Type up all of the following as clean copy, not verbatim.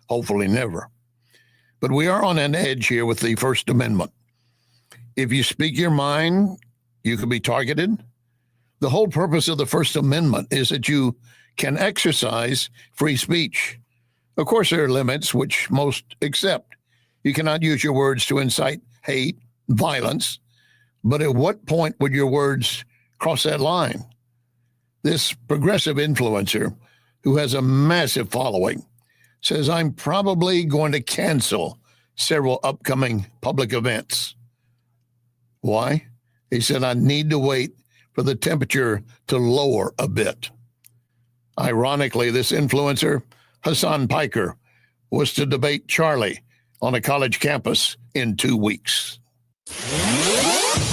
hopefully never. But we are on an edge here with the First Amendment. If you speak your mind, you can be targeted. The whole purpose of the First Amendment is that you can exercise free speech. Of course, there are limits which most accept. You cannot use your words to incite hate, violence. But at what point would your words cross that line? This progressive influencer who has a massive following says, I'm probably going to cancel several upcoming public events. Why? He said, I need to wait for the temperature to lower a bit. Ironically, this influencer, Hassan Piker, was to debate Charlie on a college campus in 2 weeks.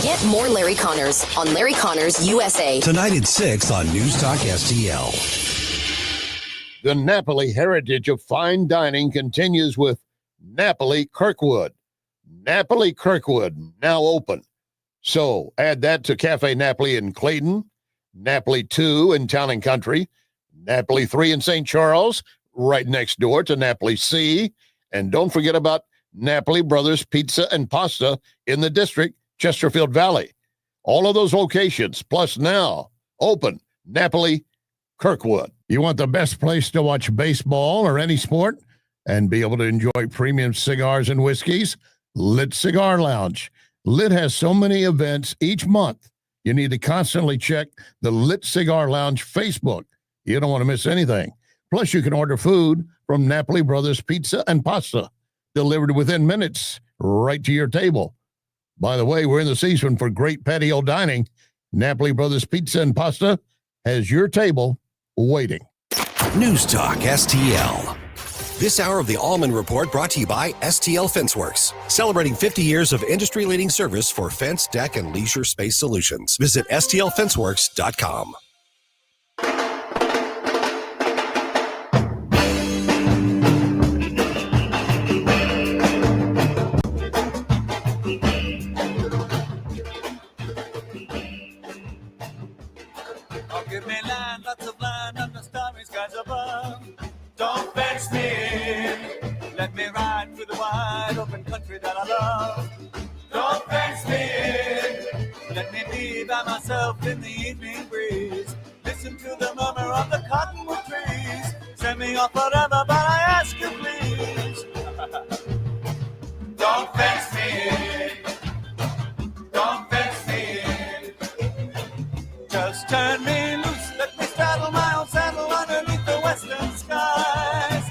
Get more Larry Connors on Larry Connors USA. Tonight at 6 on News Talk STL. The Napoli heritage of fine dining continues with Napoli Kirkwood. Napoli Kirkwood, now open. So add that to Cafe Napoli in Clayton, Napoli 2 in Town and Country, Napoli 3 in St. Charles, right next door to Napoli C. And don't forget about Napoli Brothers Pizza and Pasta in the district, Chesterfield Valley. All of those locations, plus now open Napoli Kirkwood. You want the best place to watch baseball or any sport and be able to enjoy premium cigars and whiskeys? Lit Cigar Lounge. Lit has so many events each month. You need to constantly check the Lit Cigar Lounge Facebook. You don't want to miss anything. Plus, you can order food from Napoli Brothers Pizza and Pasta, delivered within minutes right to your table. By the way, we're in the season for great patio dining. Napoli Brothers Pizza and Pasta has your table waiting. News Talk STL. This hour of the Allman Report brought to you by STL Fenceworks, celebrating 50 years of industry-leading service for fence, deck, and leisure space solutions. Visit stlfenceworks.com. Give me land, lots of land, and the starry skies above. Don't fence me in. Let me ride through the wide open country that I love. Don't fence me in. Let me be by myself in the evening breeze. Listen to the murmur of the cottonwood trees. Send me off forever, but I ask you please. Don't fence me in. Don't fence me in. Just turn me loose, let me straddle my own saddle underneath the western skies.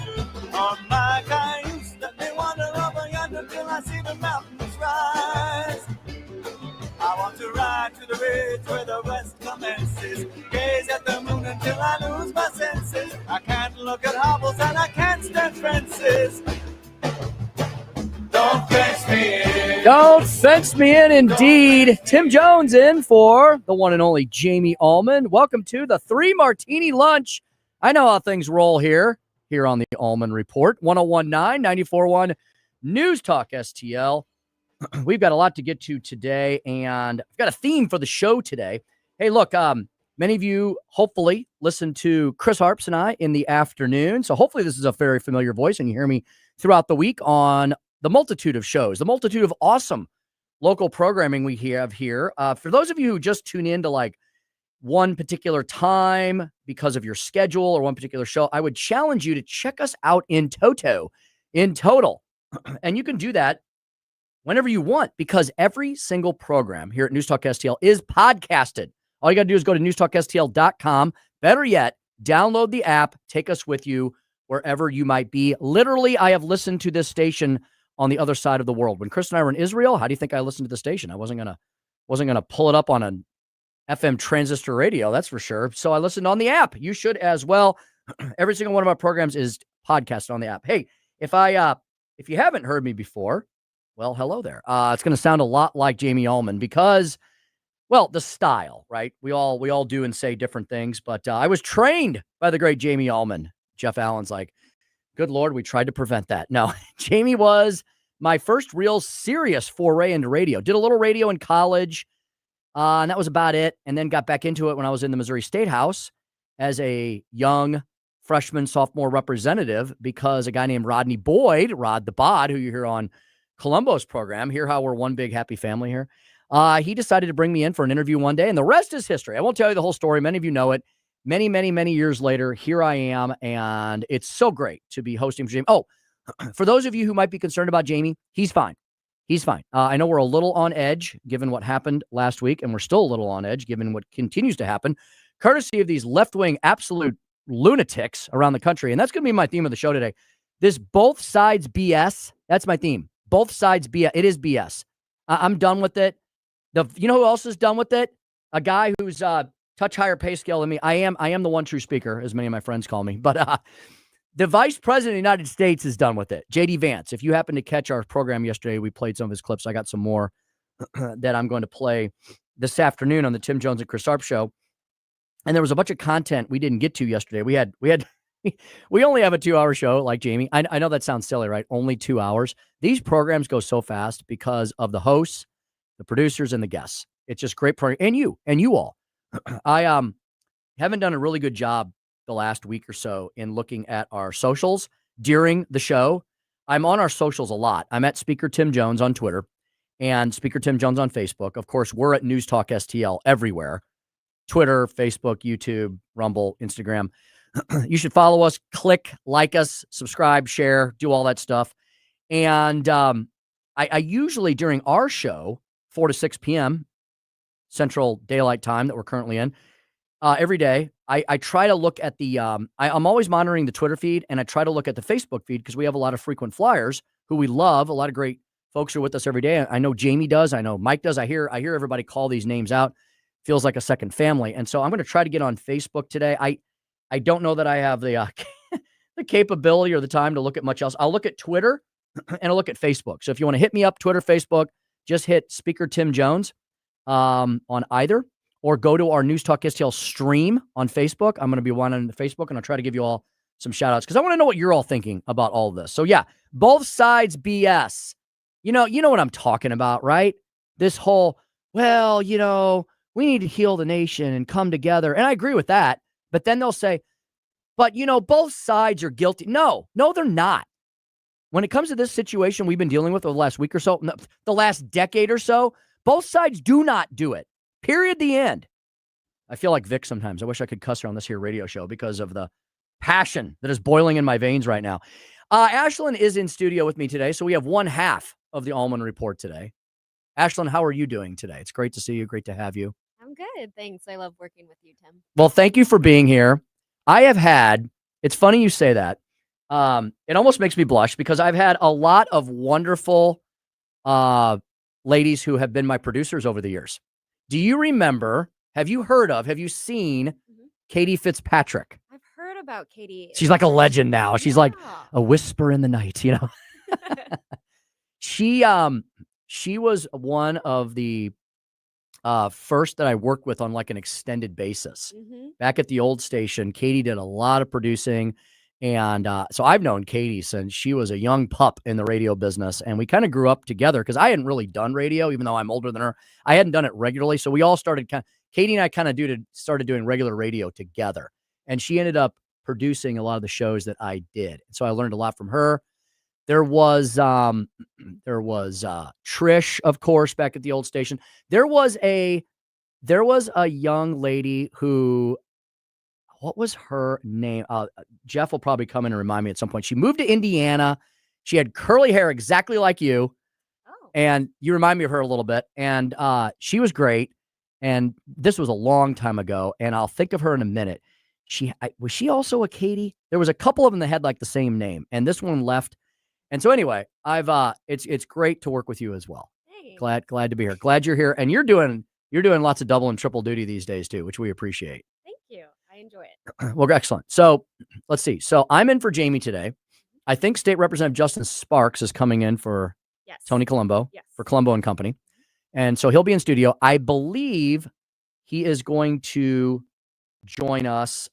On my cayuse, let me wander over yonder till I see the mountains rise. I want to ride to the ridge where the west commences. Gaze at the moon until I lose my senses. I can't look at hobbles and I can't stand fences. Don't fence me in. Don't fence me in, indeed. Tim Jones in for the one and only Jamie Allman. Welcome to the 3 Martini Lunch. I know how things roll here on the Allman Report. 1019, 94.1 News Talk STL. We've got a lot to get to today, and I've got a theme for the show today. Hey, look, many of you hopefully listen to Chris Harps and I in the afternoon, so hopefully this is a very familiar voice, and you hear me throughout the week on the multitude of shows, the multitude of awesome local programming we have here. For those of you who just tune in to like one particular time because of your schedule or one particular show, I would challenge you to check us out in total. And you can do that whenever you want, because every single program here at News Talk STL is podcasted. All you got to do is go to newstalkstl.com. Better yet, download the app, take us with you wherever you might be. Literally, I have listened to this station on the other side of the world. When Chris and I were in Israel, how do you think I listened to the station? I wasn't gonna pull it up on an FM transistor radio, that's for sure. So I listened on the app. You should as well. Every single one of our programs is podcasted on the app. Hey, if you haven't heard me before, well, hello there. It's going to sound a lot like Jamie Allman because, well, the style, right? We all do and say different things, but I was trained by the great Jamie Allman. Jeff Allen's like, good Lord, we tried to prevent that. No, Jamie was my first real serious foray into radio. Did a little radio in college, and that was about it, and then got back into it when I was in the Missouri State House as a young freshman, sophomore representative because a guy named Rodney Boyd, Rod the Bod, who you hear on Columbo's program, hear how we're one big happy family here. He decided to bring me in for an interview one day, and the rest is history. I won't tell you the whole story. Many of you know it. Many, many, many years later, here I am, and it's so great to be hosting for Jamie. Oh, for those of you who might be concerned about Jamie, he's fine. He's fine. I know we're a little on edge given what happened last week, and we're still a little on edge given what continues to happen, courtesy of these left-wing absolute lunatics around the country. And that's going to be my theme of the show today. This both sides BS, that's my theme. Both sides BS. It is BS. I'm done with it. You know who else is done with it? A guy who's touch higher pay scale than me. I am the one true speaker, as many of my friends call me. But the vice president of the United States is done with it. J.D. Vance. If you happen to catch our program yesterday, we played some of his clips. I got some more that I'm going to play this afternoon on the Tim Jones and Chris Arp show. And there was a bunch of content we didn't get to yesterday. We only have a 2-hour show like Jamie. I know that sounds silly, right? Only 2 hours. These programs go so fast because of the hosts, the producers, and the guests. It's just great program. And you all. I haven't done a really good job the last week or so in looking at our socials during the show. I'm on our socials a lot. I'm at Speaker Tim Jones on Twitter and Speaker Tim Jones on Facebook. Of course, we're at News Talk STL everywhere. Twitter, Facebook, YouTube, Rumble, Instagram. You should follow us, click, like us, subscribe, share, do all that stuff. And I usually during our show, 4 to 6 p.m., Central Daylight Time that we're currently in, every day, I try to look at the, I'm always monitoring the Twitter feed, and I try to look at the Facebook feed because we have a lot of frequent flyers who we love. A lot of great folks are with us every day. I know Jamie does. I know Mike does. I hear everybody call these names out. Feels like a second family. And so I'm going to try to get on Facebook today. I don't know that I have the the capability or the time to look at much else. I'll look at Twitter and I'll look at Facebook. So if you want to hit me up, Twitter, Facebook, just hit Speaker Tim Jones on either, or go to our News Talk STL stream on Facebook. I'm going to be one on Facebook, and I'll try to give you all some shout outs because I want to know what you're all thinking about all of this. So yeah, both sides BS. You know what I'm talking about, right? This whole, well, we need to heal the nation and come together. And I agree with that. But then they'll say, but, both sides are guilty. No, they're not. When it comes to this situation we've been dealing with over the last week or so, the last decade or so, both sides do not do it. Period. The end. I feel like Vic sometimes. I wish I could cuss her on this here radio show because of the passion that is boiling in my veins right now. Ashlyn is in studio with me today. So we have one half of the Allman Report today. Ashlyn, how are you doing today? It's great to see you. Great to have you. I'm good. Thanks. I love working with you, Tim. Well, thank you for being here. I have had, it's funny you say that. It almost makes me blush because I've had a lot of wonderful ladies who have been my producers over the years. Do you remember, have you seen Katie Fitzpatrick? I've heard about Katie. She's like a legend now. She's like a whisper in the night, She was one of the first that I worked with on like an extended basis. Back at the old station, Katie did a lot of producing. And so I've known Katie since she was a young pup in the radio business. And we kind of grew up together because I hadn't really done radio, even though I'm older than her. I hadn't done it regularly. So we all started Katie and I kind of started doing regular radio together. And she ended up producing a lot of the shows that I did. So I learned a lot from her. There was Trish, of course, back at the old station. There was a young lady who, what was her name? Jeff will probably come in and remind me at some point. She moved to Indiana. She had curly hair exactly like you. Oh. And you remind me of her a little bit. And she was great. And this was a long time ago. And I'll think of her in a minute. Was she also a Katie? There was a couple of them that had like the same name. And this one left. And so anyway, it's great to work with you as well. Hey. Glad to be here. Glad you're here. And you're doing lots of double and triple duty these days too, which we appreciate. Thank you. I enjoy it. Well, excellent. So let's see. So I'm in for Jamie today. I think State Representative Justin Sparks is coming in for Tony Colombo for Colombo and Company. And so he'll be in studio. I believe he is going to join us.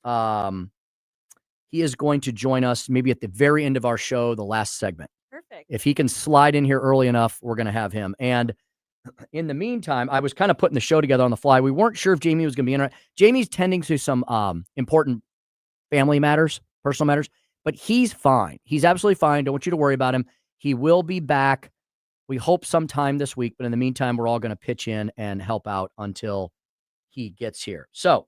He is going to join us maybe at the very end of our show, the last segment. Perfect. If he can slide in here early enough, we're going to have him. And in the meantime, I was kind of putting the show together on the fly. We weren't sure if Jamie was going to be in. Jamie's tending to some important family matters. personal matters, but he's fine. He's absolutely fine. Don't want you to worry about him. He will be back. We hope sometime this week, but in the meantime, we're all going to pitch in and help out until he gets here. So,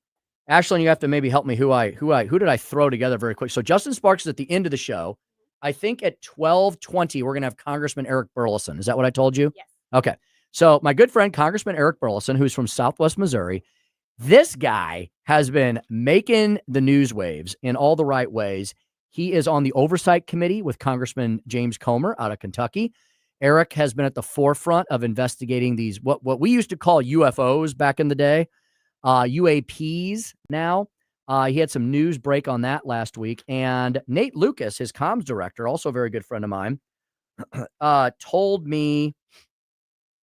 Ashlyn, you have to maybe help me who did I throw together very quick. So Justin Sparks is at the end of the show. I think at 12:20, we're going to have Congressman Eric Burleson. Is that what I told you? Yes. Okay. So my good friend, Congressman Eric Burleson, who's from Southwest Missouri, this guy has been making the news waves in all the right ways. He is on the oversight committee with Congressman James Comer out of Kentucky. Eric has been at the forefront of investigating these, what we used to call UFOs back in the day, UAPs now. He had some news break on that last week. And Nate Lucas, his comms director, also a very good friend of mine, told me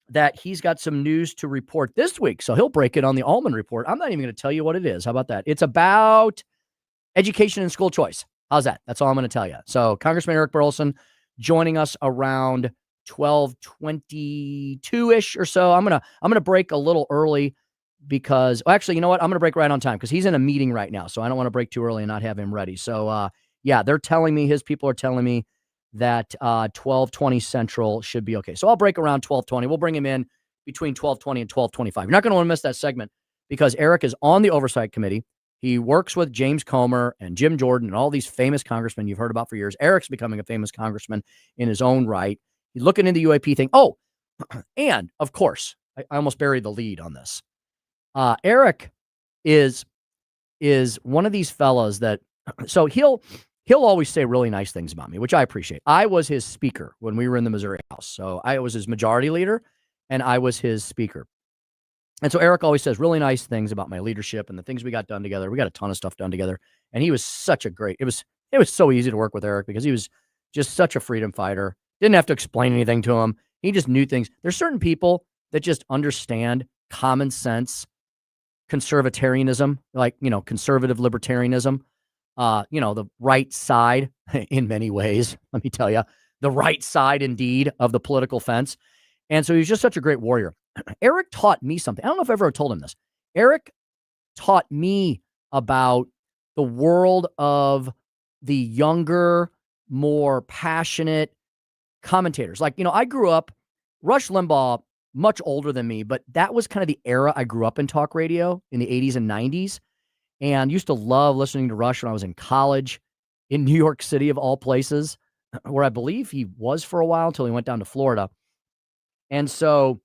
that he's got some news to report this week. So he'll break it on the Allman Report. I'm not even going to tell you what it is. How about that? It's about education and school choice. How's that? That's all I'm going to tell you. So Congressman Eric Burleson joining us around 12:22-ish or so. I'm going to break a little early because, well, actually, you know what? I'm going to break right on time because he's in a meeting right now. So I don't want to break too early and not have him ready. So yeah, they're telling me, his people are telling me that 12:20 Central should be okay. So I'll break around 12:20. We'll bring him in between 12:20 and 12:25. You're not going to want to miss that segment because Eric is on the oversight committee. He works with James Comer and Jim Jordan and all these famous congressmen you've heard about for years. Eric's becoming a famous congressman in his own right. He's looking into the UAP thing. Oh, and of course, I almost buried the lead on this. Eric is one of these fellas that, so he'll always say really nice things about me, which I appreciate. I was his speaker when we were in the Missouri House. So I was his majority leader and I was his speaker. And so Eric always says really nice things about my leadership and the things we got done together. We got a ton of stuff done together. And he was such a great, it was so easy to work with Eric because he was just such a freedom fighter. Didn't have to explain anything to him. He just knew things. There's certain people that just understand common sense, conservatarianism, like, conservative libertarianism, the right side in many ways. Let me tell you, the right side indeed of the political fence. And so he was just such a great warrior. Eric taught me something. I don't know if I ever told him this. Eric taught me about the world of the younger, more passionate commentators. Like, I grew up, Rush Limbaugh, much older than me, but that was kind of the era I grew up in talk radio in the 80s and 90s. And used to love listening to Rush when I was in college in New York City, of all places, where I believe he was for a while until he went down to Florida. And so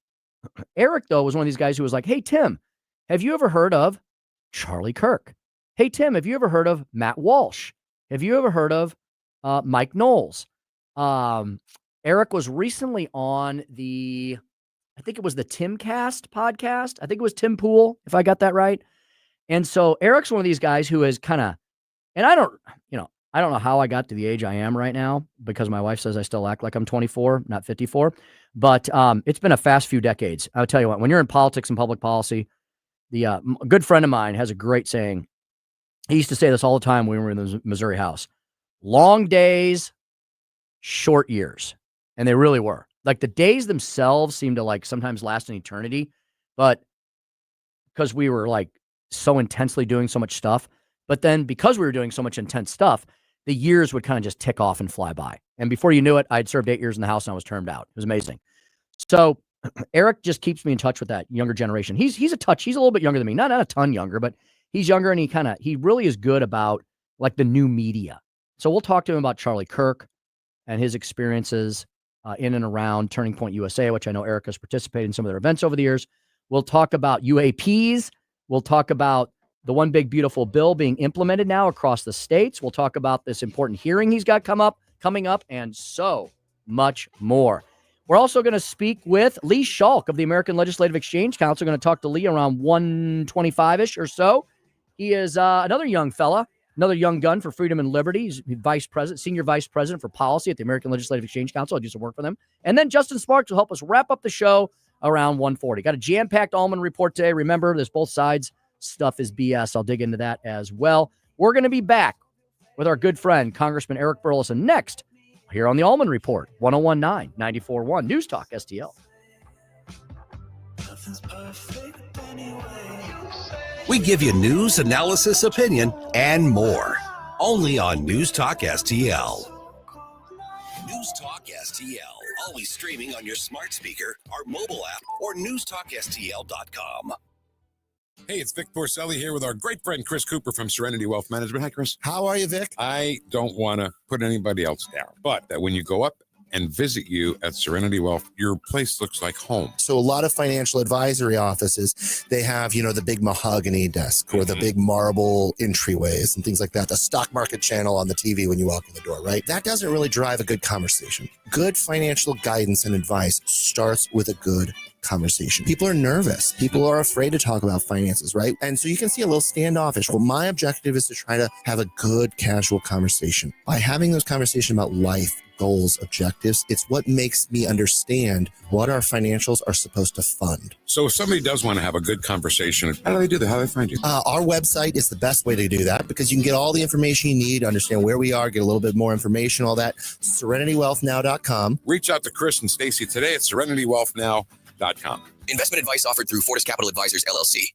Eric, though, was one of these guys who was like, hey, Tim, have you ever heard of Charlie Kirk? Hey, Tim, have you ever heard of Matt Walsh? Have you ever heard of Mike Knowles? Eric was recently on I think it was the Timcast podcast. I think it was Tim Pool, if I got that right. And so Eric's one of these guys who is kind of, and I don't know how I got to the age I am right now because my wife says I still act like I'm 24, not 54. But it's been a fast few decades. I'll tell you what, when you're in politics and public policy, a good friend of mine has a great saying. He used to say this all the time when we were in the Missouri House. Long days, short years. And they really were. Like the days themselves seemed to like sometimes last an eternity. But because we were like so intensely doing so much stuff. But then because we were doing so much intense stuff, the years would kind of just tick off and fly by. And before you knew it, I'd served 8 years in the House and I was termed out. It was amazing. So Eric just keeps me in touch with that younger generation. He's a little bit younger than me. Not a ton younger, but he's younger and he really is good about like the new media. So we'll talk to him about Charlie Kirk and his experiences in and around Turning Point USA, which I know Eric has participated in some of their events over the years. We'll talk about UAPs. We'll talk about the one big beautiful bill being implemented now across the states. We'll talk about this important hearing he's got coming up, and so much more. We're also going to speak with Lee Schalk of the American Legislative Exchange Council. We're going to talk to Lee around 1:25-ish or so. He is another young fella, another young gun for freedom and liberty. He's senior vice president for policy at the American Legislative Exchange Council. I do some work for them. And then Justin Sparks will help us wrap up the show around 1:40. Got a jam-packed Allman Report today. Remember, there's both sides. Stuff is BS. I'll dig into that as well. We're going to be back with our good friend, Congressman Eric Burleson, next here on the Allman Report, 101.9, 94.1 News Talk STL. We give you news, analysis, opinion, and more. only on News Talk STL. News Talk STL, always streaming on your smart speaker, our mobile app, or newstalkstl.com. Hey, it's Vic Porcelli here with our great friend Chris Cooper from Serenity Wealth Management. Hi, Chris. How are you, Vic? I don't want to put anybody else down, but that when you go up and visit you at Serenity Wealth, your place looks like home. So a lot of financial advisory offices, they have, the big mahogany desk or the big marble entryways and things like that. The stock market channel on the TV when you walk in the door, right? That doesn't really drive a good conversation. Good financial guidance and advice starts with a good conversation. People are nervous. People are afraid to talk about finances, right? And so you can see a little standoffish. Well, my objective is to try to have a good, casual conversation. By having those conversations about life, goals, objectives, it's what makes me understand what our financials are supposed to fund. So if somebody does want to have a good conversation, how do they do that? How do they find you? Our website is the best way to do that because you can get all the information you need, understand where we are, get a little bit more information, all that. SerenityWealthNow.com. Reach out to Chris and Stacy today at SerenityWealthNow.com. Investment advice offered through Fortis Capital Advisors, LLC.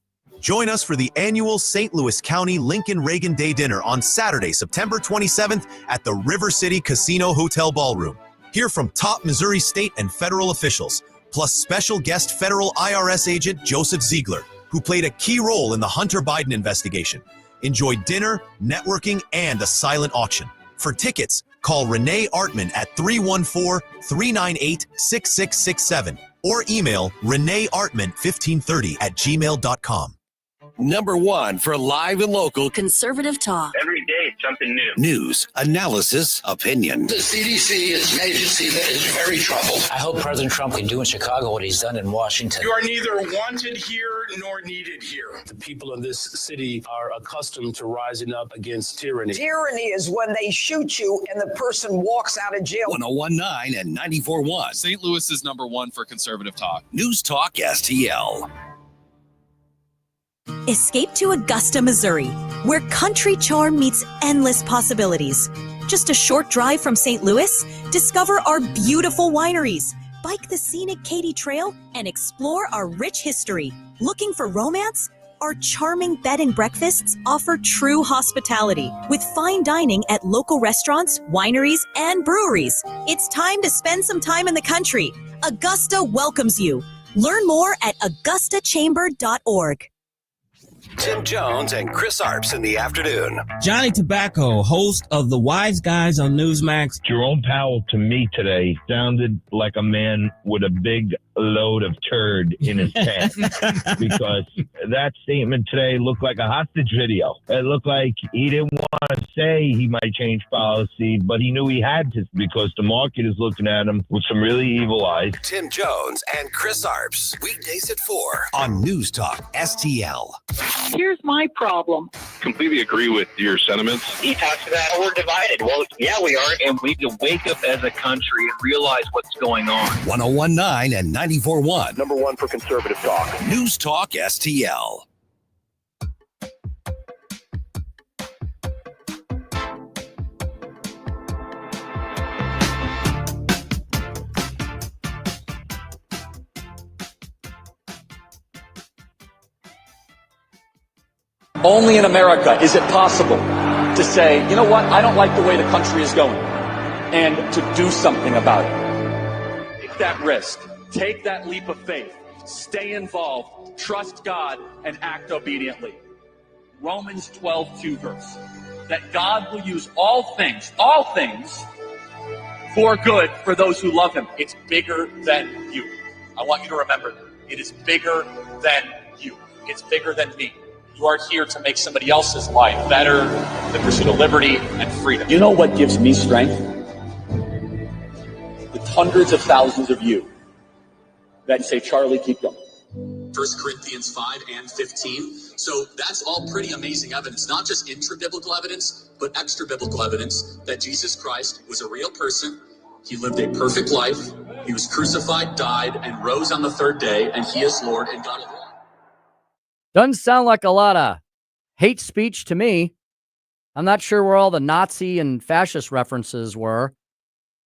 Join us for the annual St. Louis County Lincoln Reagan Day Dinner on Saturday, September 27th at the River City Casino Hotel Ballroom. Hear from top Missouri state and federal officials, plus special guest federal IRS agent Joseph Ziegler, who played a key role in the Hunter Biden investigation. Enjoy dinner, networking, and a silent auction. For tickets, call Renee Artman at 314-398-6667 or email reneeartman1530@gmail.com. Number one for live and local Conservative talk. Every day, something new. news, analysis, opinion. The CDC is an agency that is very troubled. I hope President Trump can do in Chicago what he's done in Washington. You are neither wanted here nor needed here. The people of this city are accustomed to rising up against tyranny. Tyranny is when they shoot you and the person walks out of jail. 1019 and 94.1. St. Louis is number one for conservative talk. News Talk STL. Escape to Augusta, Missouri, where country charm meets endless possibilities. Just a short drive from St. Louis, discover our beautiful wineries, bike the scenic Katy Trail, and explore our rich history. Looking for romance? Our charming bed and breakfasts offer true hospitality with fine dining at local restaurants, wineries, and breweries. It's time to spend some time in the country. Augusta welcomes you. Learn more at augustachamber.org. Tim Jones and Chris Arps in the afternoon. Johnny Tobacco, host of The Wise Guys on Newsmax. Jerome Powell to me today sounded like a man with a big load of turd in his pants because that statement today looked like a hostage video. It looked like he didn't want to say he might change policy, but he knew he had to because the market is looking at him with some really evil eyes. Tim Jones and Chris Arps, weekdays at 4 on News Talk STL. Here's my problem. Completely agree with your sentiments. He talks about we're divided. Well, yeah, we are, and we need to wake up as a country and realize what's going on. 1019 and 94.1. Number one for conservative talk. News Talk STL. Only in America is it possible to say, you know what, I don't like the way the country is going, and to do something about it. Take that risk. Take that leap of faith. Stay involved. Trust God and act obediently. Romans 12:2 verse. That God will use all things for good for those who love him. It's bigger than you. I want you to remember that. It is bigger than you. It's bigger than me. You are here to make somebody else's life better, the pursuit of liberty and freedom. You know what gives me strength? The hundreds of thousands of you that say, Charlie, keep going. 1 Corinthians 5 and 15. So that's all pretty amazing evidence, not just intra-biblical evidence, but extra-biblical evidence that Jesus Christ was a real person. He lived a perfect life. He was crucified, died, and rose on the third day, and he is Lord and God alone. Doesn't sound like a lot of hate speech to me. I'm not sure where all the Nazi and fascist references were.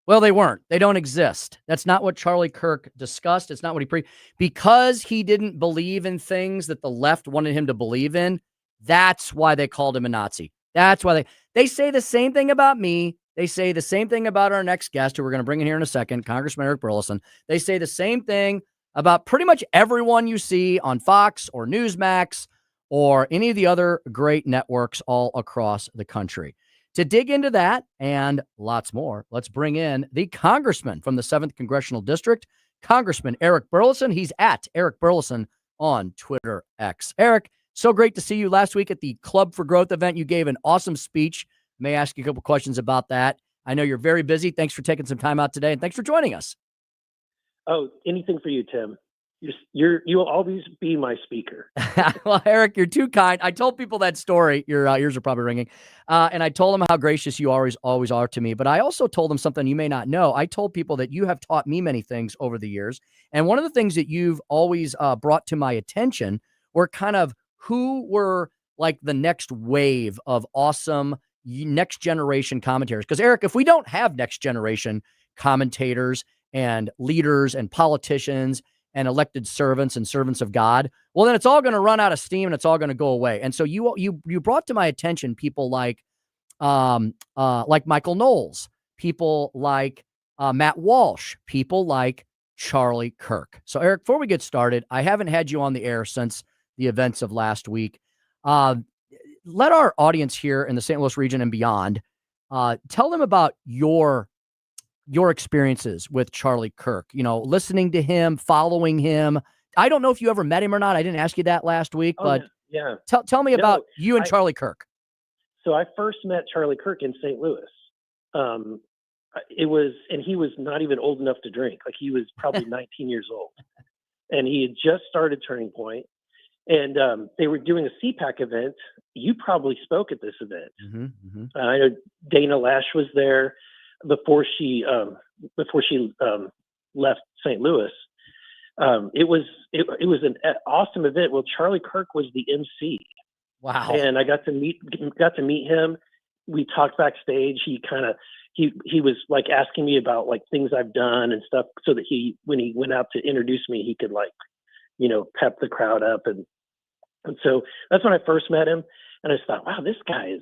Well, they weren't. They don't exist. That's not what Charlie Kirk discussed. It's not what he preached. Because he didn't believe in things that the left wanted him to believe in, that's why they called him a Nazi. That's why they say the same thing about me. They say the same thing about our next guest, who we're going to bring in here in a second, Congressman Eric Burleson. They say the same thing about pretty much everyone you see on Fox or Newsmax or any of the other great networks all across the country. To dig into that and lots more, let's bring in the congressman from the 7th Congressional District, Congressman Eric Burleson. He's at Eric Burleson on Twitter X. Eric, so great to see you last week at the Club for Growth event. You gave an awesome speech. May I ask you a couple questions about that? I know you're very busy. Thanks for taking some time out today, and thanks for joining us. Oh, anything for you, Tim. You'll always be my speaker. Well, Eric, you're too kind. I told people that story. Your ears are probably ringing. And I told them how gracious you always are to me. But I also told them something you may not know. I told people that you have taught me many things over the years. And one of the things that you've always brought to my attention were kind of who were like the next wave of awesome next generation commentators. Because, Eric, if we don't have next generation commentators and leaders and politicians and elected servants and servants of God, well, then it's all going to run out of steam and it's all going to go away. And so you brought to my attention people like Michael Knowles, people like Matt Walsh, people like Charlie Kirk. So, Eric, before we get started, I haven't had you on the air since the events of last week. Let our audience here in the St. Louis region and beyond tell them about your experiences with Charlie Kirk, listening to him, following him. I don't know if you ever met him or not. I didn't ask you that last week, but yeah. Tell me about you and Charlie Kirk. So I first met Charlie Kirk in St. Louis. And he was not even old enough to drink. Like, he was probably 19 years old, and he had just started Turning Point, and they were doing a CPAC event. You probably spoke at this event. I know Dana Lash was there before she left St. Louis. It was an awesome event. Well, Charlie Kirk was the MC. Wow! And I got to meet him. We talked backstage. He was like asking me about like things I've done and stuff, so that when he went out to introduce me, he could pep the crowd up, and so that's when I first met him. And I just thought, wow, this guy is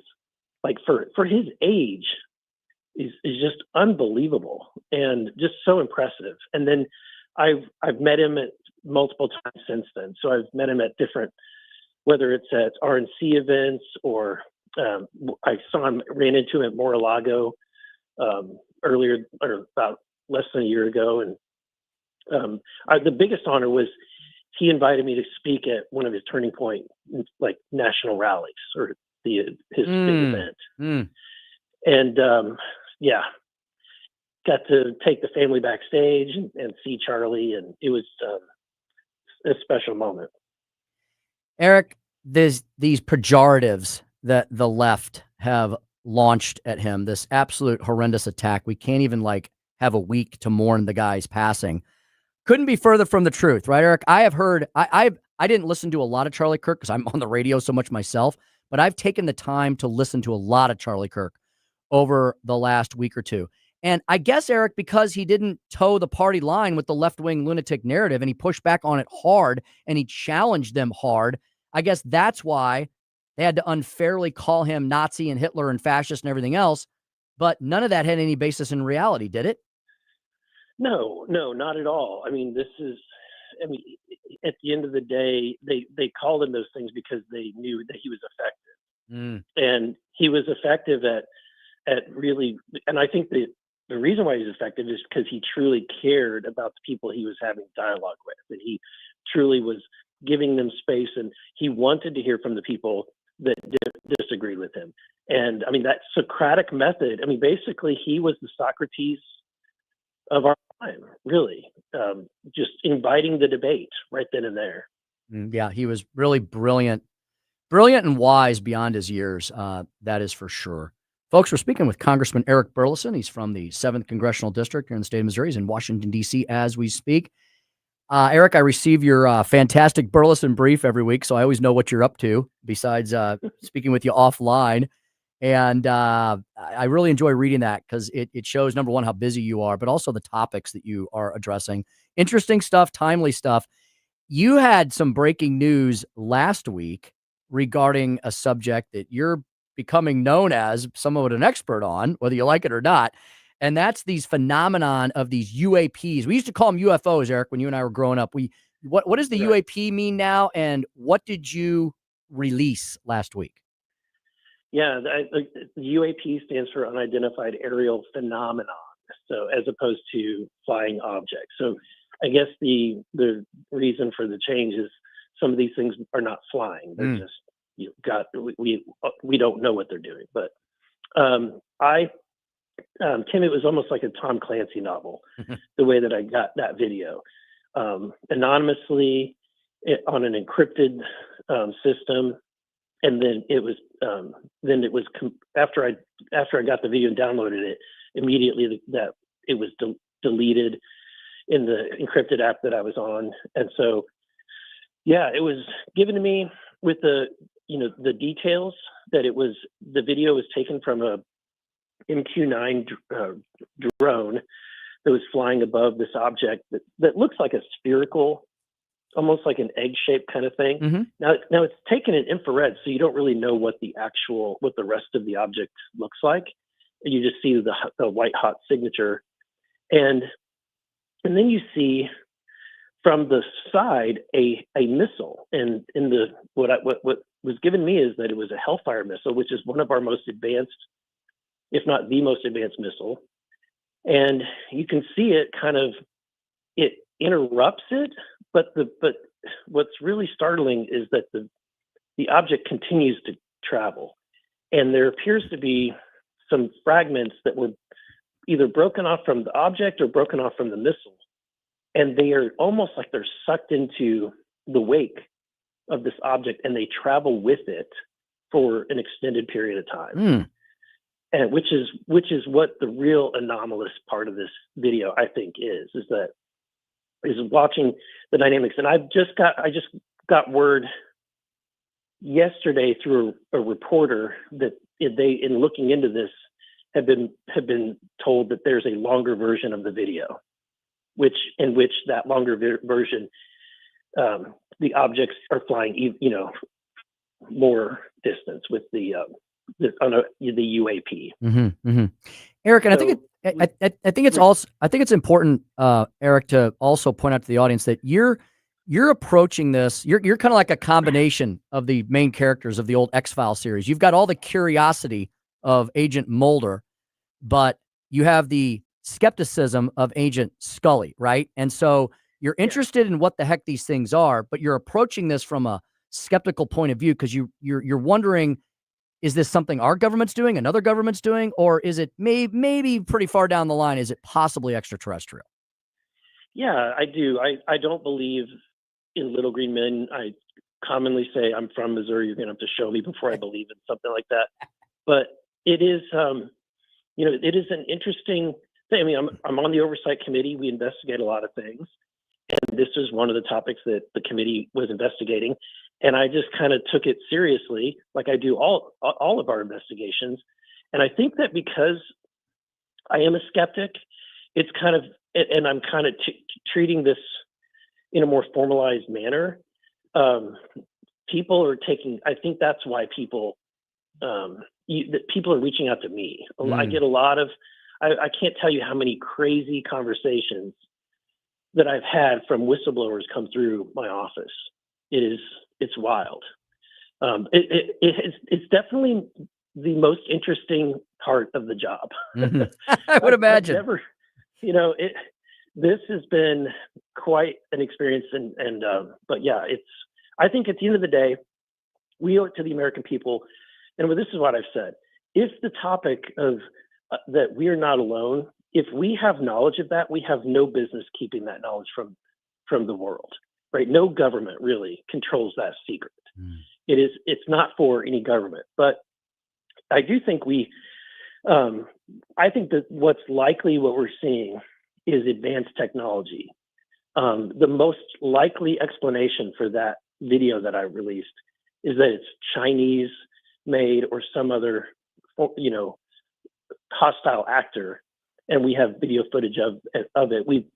like for his age is just unbelievable and just so impressive. And then I've met him at multiple times since then. So I've met him at different, whether it's at RNC events or I ran into him at Mar-a-Lago earlier, or about less than a year ago. And the biggest honor was he invited me to speak at one of his Turning Point like national rallies, or his big event. And got to take the family backstage and see Charlie, and it was a special moment. Eric, there's these pejoratives that the left have launched at him, this absolute horrendous attack. We can't even have a week to mourn the guy's passing. Couldn't be further from the truth, right, Eric? I have heard, I didn't listen to a lot of Charlie Kirk because I'm on the radio so much myself, but I've taken the time to listen to a lot of Charlie Kirk over the last week or two. And I guess, Eric, because he didn't toe the party line with the left-wing lunatic narrative and he pushed back on it hard and he challenged them hard, I guess that's why they had to unfairly call him Nazi and Hitler and fascist and everything else. But none of that had any basis in reality, did it? No, not at all. I mean, at the end of the day, they called him those things because they knew that he was effective. And he was effective at really, and I think the reason why he's effective is because he truly cared about the people he was having dialogue with, and he truly was giving them space, and he wanted to hear from the people that disagreed with him. And I mean, that Socratic method, I mean, basically he was the Socrates of our time, really, just inviting the debate right then and there. Yeah, he was really brilliant and wise beyond his years. That is for sure. Folks, we're speaking with Congressman Eric Burleson. He's from the 7th Congressional District here in the state of Missouri. He's in Washington, D.C. as we speak. Eric, I receive your fantastic Burleson brief every week, so I always know what you're up to, besides speaking with you offline. And I really enjoy reading that because it shows, number one, how busy you are, but also the topics that you are addressing. Interesting stuff, timely stuff. You had some breaking news last week regarding a subject that you're becoming known as somewhat an expert on, whether you like it or not. And that's these phenomenon of these UAPs. We used to call them UFOs, Eric, when you and I were growing up. What does the UAP mean now, and what did you release last week? Yeah, the UAP stands for Unidentified Aerial Phenomenon, so as opposed to flying objects. So I guess the reason for the change is some of these things are not flying. They're just we don't know what they're doing. But Tim, it was almost like a Tom Clancy novel, the way that I got that video. Anonymously on an encrypted system. And then it was after I got the video and downloaded it, immediately that it was deleted in the encrypted app that I was on. And so, yeah, it was given to me with the details that the video was taken from a MQ-9 drone that was flying above this object that looks like a spherical, almost like an egg-shaped kind of thing. Mm-hmm. Now it's taken in infrared, so you don't really know what the rest of the object looks like. You just see the white hot signature, and then you see from the side a missile. And what was given me is that it was a Hellfire missile, which is one of our most advanced, if not the most advanced missile. And you can see it it interrupts it, but what's really startling is that the object continues to travel, and there appears to be some fragments that were either broken off from the object or broken off from the missile, and they are almost like they're sucked into the wake of this object, and they travel with it for an extended period of time. And which is what the real anomalous part of this video, I think, is watching the dynamics. And I just got word yesterday through a reporter that they, in looking into this, have been told that there's a longer version of the video, in which that longer version, the objects are flying, more distance with the UAP. Mm-hmm, mm-hmm. Eric, and so, I think it's important, Eric, to also point out to the audience that you're approaching this. You're kind of like a combination of the main characters of the old X-Files series. You've got all the curiosity of Agent Mulder, but you have the skepticism of Agent Scully, right? And so you're interested in what the heck these things are, but you're approaching this from a skeptical point of view because you're wondering, is this something our government's doing, another government's doing, or is it maybe pretty far down the line? Is it possibly extraterrestrial? Yeah, I do. I don't believe in little green men. I commonly say I'm from Missouri. You're going to have to show me before I believe in something like that. But it is, it is an interesting thing. I mean, I'm on the oversight committee. We investigate a lot of things, and this is one of the topics that the committee was investigating. And I just kind of took it seriously, like I do all of our investigations. And I think that because I am a skeptic, it's kind of, and I'm kind of treating this in a more formalized manner. People are I think that's why people are reaching out to me. I get a lot of, I can't tell you how many crazy conversations that I've had from whistleblowers come through my office. It's wild. It's definitely the most interesting part of the job. Mm-hmm. I would imagine. This has been quite an experience, but yeah, I think at the end of the day, we owe it to the American people. And this is what I've said: if the topic of that we are not alone, if we have knowledge of that, we have no business keeping that knowledge from the world. Right? No government really controls that secret. It's not for any government, but I do think I think that what we're seeing is advanced technology. The most likely explanation for that video that I released is that it's Chinese made or some other, hostile actor. And we have video footage of it. We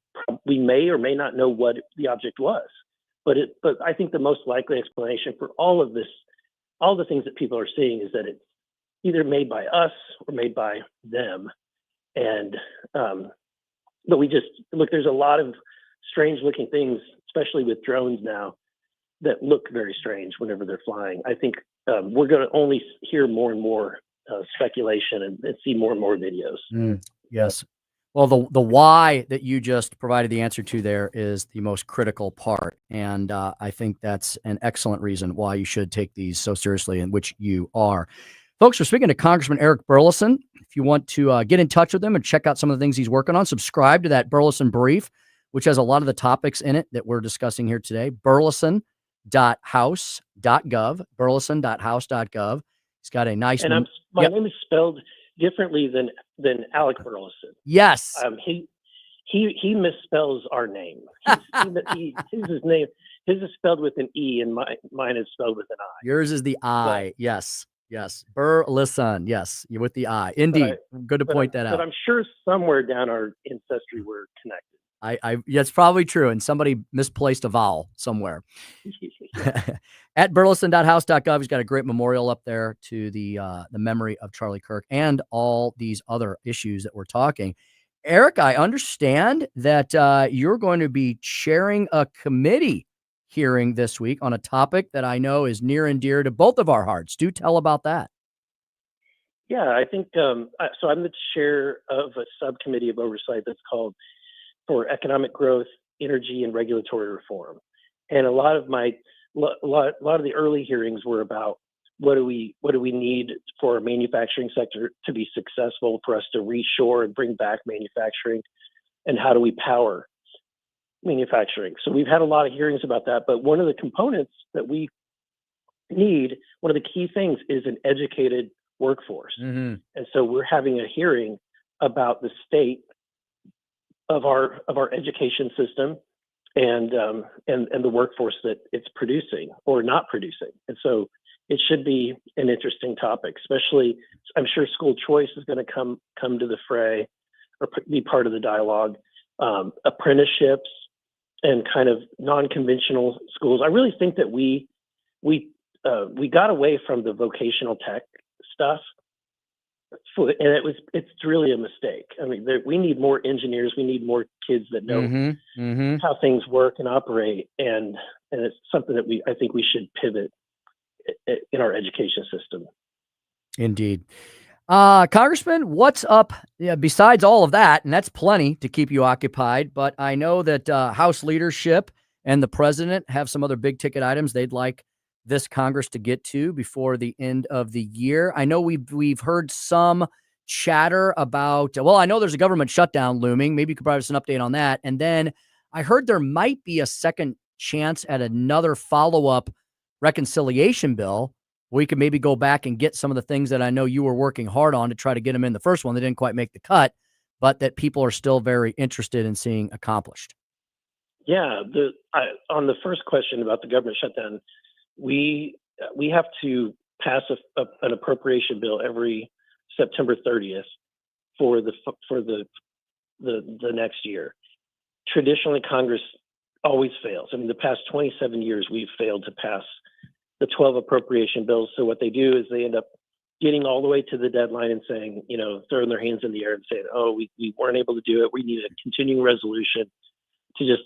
may or may not know what the object was. But I think the most likely explanation for all of this, all the things that people are seeing, is that either made by us or made by them. And but we just look. There's a lot of strange looking things, especially with drones now, that look very strange whenever they're flying. I think we're going to only hear more and more speculation and see more and more videos. Yes. Well, the why that you just provided the answer to there is the most critical part. And I think that's an excellent reason why you should take these so seriously, in which you are. Folks, we're speaking to Congressman Eric Burleson. If you want to get in touch with him and check out some of the things he's working on, subscribe to that Burleson Brief, which has a lot of the topics in it that we're discussing here today. Burleson.house.gov, burleson.house.gov. He's got a nice... And my name is spelled differently than Alec Burleson. Yes. He misspells our name. His name. His is spelled with an E, and mine is spelled with an I. Yours is the I. But, yes. Burleson. Yes, you're with the I. Indeed. Good to point that out. But I'm sure somewhere down our ancestry we're connected. That's probably true, and somebody misplaced a vowel somewhere. At burleson.house.gov, he's got a great memorial up there to the memory of Charlie Kirk and all these other issues that we're talking. Eric, I understand that you're going to be chairing a committee hearing this week on a topic that I know is near and dear to both of our hearts. Do tell about that. Yeah, I think so. I'm the chair of a subcommittee of oversight that's called for Economic Growth, Energy, and Regulatory Reform. And a lot of the early hearings were about what do we need for our manufacturing sector to be successful, for us to reshore and bring back manufacturing, and how do we power manufacturing. So we've had a lot of hearings about that, but one of the components that we need, one of the key things, is an educated workforce. Mm-hmm. And so we're having a hearing about the state of our education system and the workforce that it's producing or not producing. And so it should be an interesting topic, especially I'm sure school choice is going to come to the fray or be part of the dialogue. Apprenticeships and kind of non-conventional schools. I really think that we got away from the vocational tech stuff, and it's really a mistake. I mean, we need more engineers. We need more kids that know how things work and operate, and it's something that I think we should pivot in our education system. Indeed. Congressman, what's up besides all of that? And that's plenty to keep you occupied. But I know that House leadership and the president have some other big ticket items they'd like this Congress to get to before the end of the year. I know we've heard some chatter about, I know there's a government shutdown looming. Maybe you could provide us an update on that. And then I heard there might be a second chance at another follow-up reconciliation bill. We could maybe go back and get some of the things that I know you were working hard on to try to get them in the first one. They didn't quite make the cut, but that people are still very interested in seeing accomplished. Yeah. On the first question about the government shutdown, we have to pass an appropriation bill every September 30th for the next year. Traditionally, Congress always fails. I mean, the past 27 years, we've failed to pass the 12 appropriation bills. So what they do is they end up getting all the way to the deadline and saying, throwing their hands in the air and saying, oh, we weren't able to do it. We need a continuing resolution to just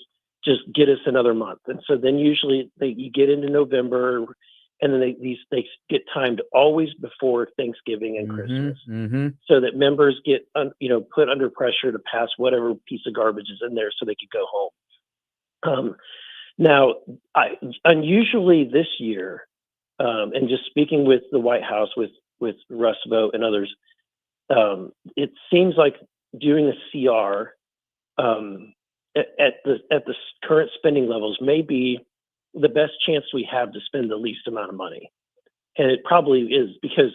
get us another month. And so then usually you get into November, and then they get timed always before Thanksgiving and Christmas, so that members get put under pressure to pass whatever piece of garbage is in there so they could go home. Now, unusually this year, and just speaking with the White House, with Russ Vought and others, it seems like doing a CR at the current spending levels may be the best chance we have to spend the least amount of money. And it probably is, because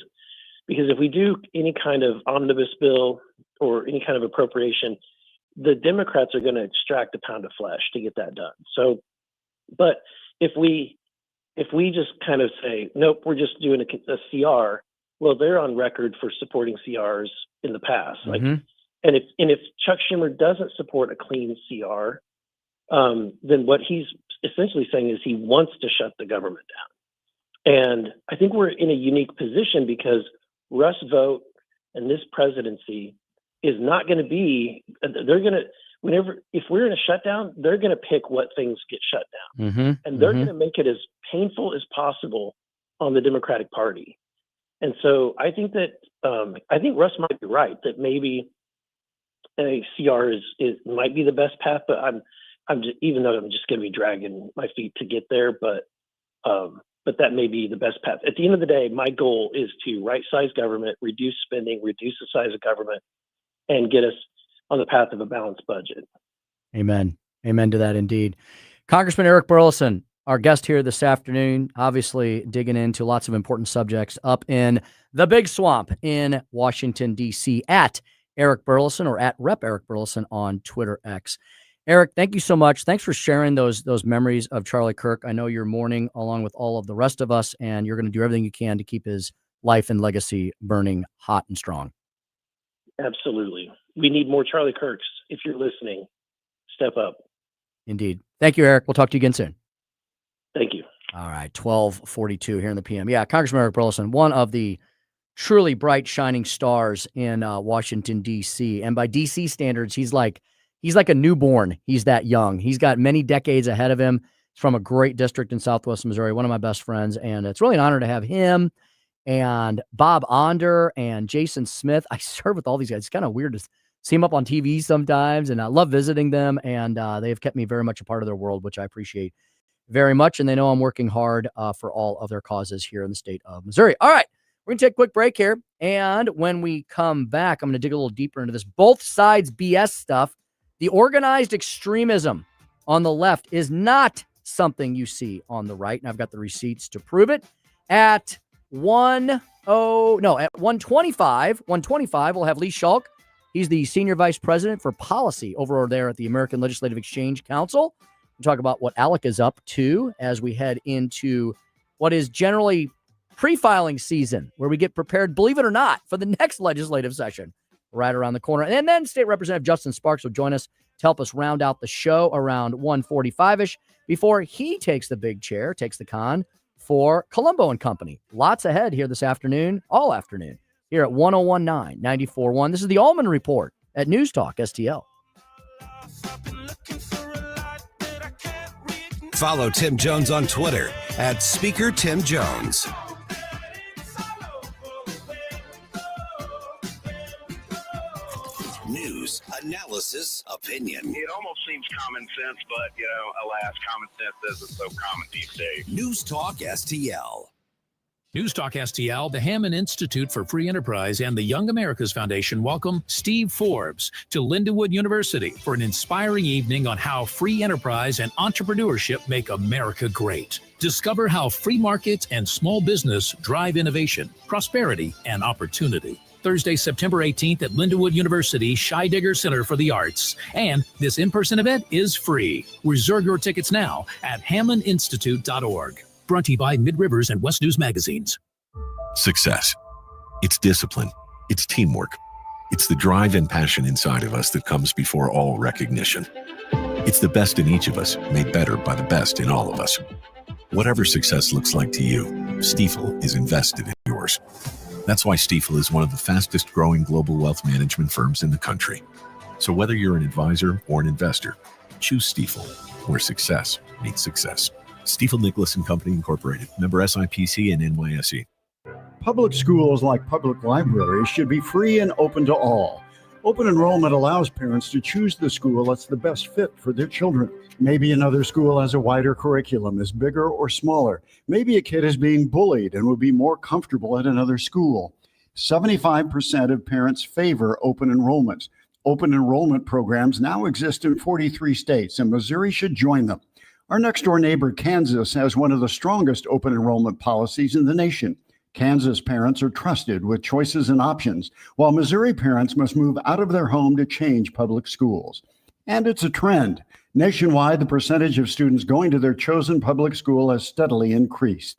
if we do any kind of omnibus bill or any kind of appropriation, the Democrats are going to extract a pound of flesh to get that done. So, but if we just kind of say, nope, we're just doing a CR, well, they're on record for supporting CRs in the past. And if Chuck Schumer doesn't support a clean CR, then what he's essentially saying is he wants to shut the government down. And I think we're in a unique position because Rust's vote and this presidency is not going to be, they're going to, if we're in a shutdown, they're going to pick what things get shut down. And they're going to make it as painful as possible on the Democratic Party. And so I think that, I think Russ might be right that maybe a CR might be the best path, but I'm just, even though I'm just going to be dragging my feet to get there, but that may be the best path. At the end of the day, my goal is to right-size government, reduce spending, reduce the size of government, and get us on the path of a balanced budget. Amen. Amen to that indeed. Congressman Eric Burleson, our guest here this afternoon, obviously digging into lots of important subjects up in the big swamp in Washington, D.C. at Eric Burleson or at Rep Eric Burleson on Twitter X. Eric, thank you so much. Thanks for sharing those memories of Charlie Kirk. I know you're mourning along with all of the rest of us, and you're going to do everything you can to keep his life and legacy burning hot and strong. Absolutely. We need more Charlie Kirks. If you're listening, step up. Indeed. Thank you, Eric. We'll talk to you again soon. Thank you. All right, 12:42 here in the PM. Yeah, Congressman Eric Burleson, one of the truly bright, shining stars in Washington, D.C. And by D.C. standards, he's like a newborn. He's that young. He's got many decades ahead of him. He's from a great district in Southwest Missouri, one of my best friends. And it's really an honor to have him and Bob Onder and Jason Smith. I serve with all these guys. It's kind of weird to see them up on TV sometimes, and I love visiting them. And they have kept me very much a part of their world, which I appreciate very much. And they know I'm working hard for all of their causes here in the state of Missouri. All right, we're going to take a quick break here. And when we come back, I'm going to dig a little deeper into this both sides BS stuff. The organized extremism on the left is not something you see on the right. And I've got the receipts to prove it. At 125, we'll have Lee Schulk. He's the Senior Vice President for Policy over there at the American Legislative Exchange Council. We'll talk about what ALEC is up to as we head into what is generally pre-filing season, where we get prepared, believe it or not, for the next legislative session right around the corner. And then State Representative Justin Sparks will join us to help us round out the show around 1:45-ish before he takes the big chair, takes the con for Colombo and Company. Lots ahead here this afternoon, all afternoon, here at 101.9, 94.1. This is the Allman Report at News Talk STL. Follow Tim Jones on Twitter at Speaker Tim Jones. News, analysis, opinion. It almost seems common sense, but, alas, common sense isn't so common these days. News Talk STL. News Talk STL, the Hammond Institute for Free Enterprise, and the Young America's Foundation welcome Steve Forbes to Lindenwood University for an inspiring evening on how free enterprise and entrepreneurship make America great. Discover how free markets and small business drive innovation, prosperity, and opportunity. Thursday, September 18th at Lindenwood University Scheidegger Center for the Arts. And this in-person event is free. Reserve your tickets now at hammondinstitute.org. Brought to you by Mid-Rivers and West News Magazines. Success. It's discipline. It's teamwork. It's the drive and passion inside of us that comes before all recognition. It's the best in each of us, made better by the best in all of us. Whatever success looks like to you, Stifel is invested in yours. That's why Stifel is one of the fastest growing global wealth management firms in the country. So whether you're an advisor or an investor, choose Stifel, where success meets success. Stifel Nicholas and Company Incorporated, member SIPC and NYSE. Public schools, like public libraries, should be free and open to all. Open enrollment allows parents to choose the school that's the best fit for their children. Maybe another school has a wider curriculum, is bigger or smaller. Maybe a kid is being bullied and would be more comfortable at another school. 75% of parents favor open enrollment. Open enrollment programs now exist in 43 states, and Missouri should join them. Our next-door neighbor, Kansas, has one of the strongest open enrollment policies in the nation. Kansas parents are trusted with choices and options, while Missouri parents must move out of their home to change public schools. And it's a trend. Nationwide, the percentage of students going to their chosen public school has steadily increased.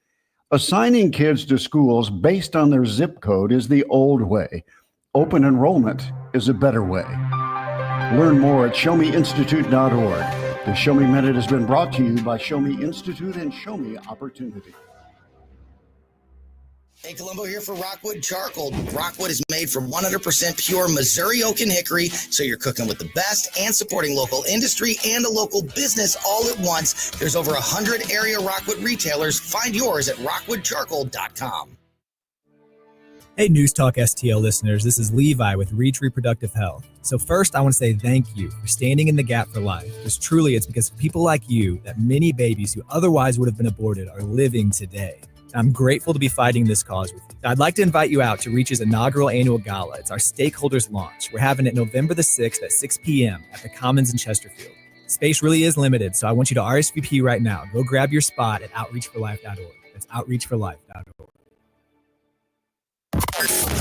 Assigning kids to schools based on their zip code is the old way. Open enrollment is a better way. Learn more at showmeinstitute.org. The Show Me Minute has been brought to you by Show Me Institute and Show Me Opportunity. Hey, Columbo here for Rockwood Charcoal. Rockwood is made from 100% pure Missouri oak and hickory, so you're cooking with the best and supporting local industry and a local business all at once. There's over 100 area Rockwood retailers. Find yours at rockwoodcharcoal.com. Hey, News Talk STL listeners, this is Levi with Reach Reproductive Health. So first, I want to say thank you for standing in the gap for life, because truly it's because of people like you that many babies who otherwise would have been aborted are living today. I'm grateful to be fighting this cause with you. I'd like to invite you out to Reach's inaugural annual gala. It's our stakeholders launch. We're having it November the 6th at 6 p.m. at the Commons in Chesterfield. Space really is limited, so I want you to RSVP right now. Go grab your spot at outreachforlife.org. That's outreachforlife.org.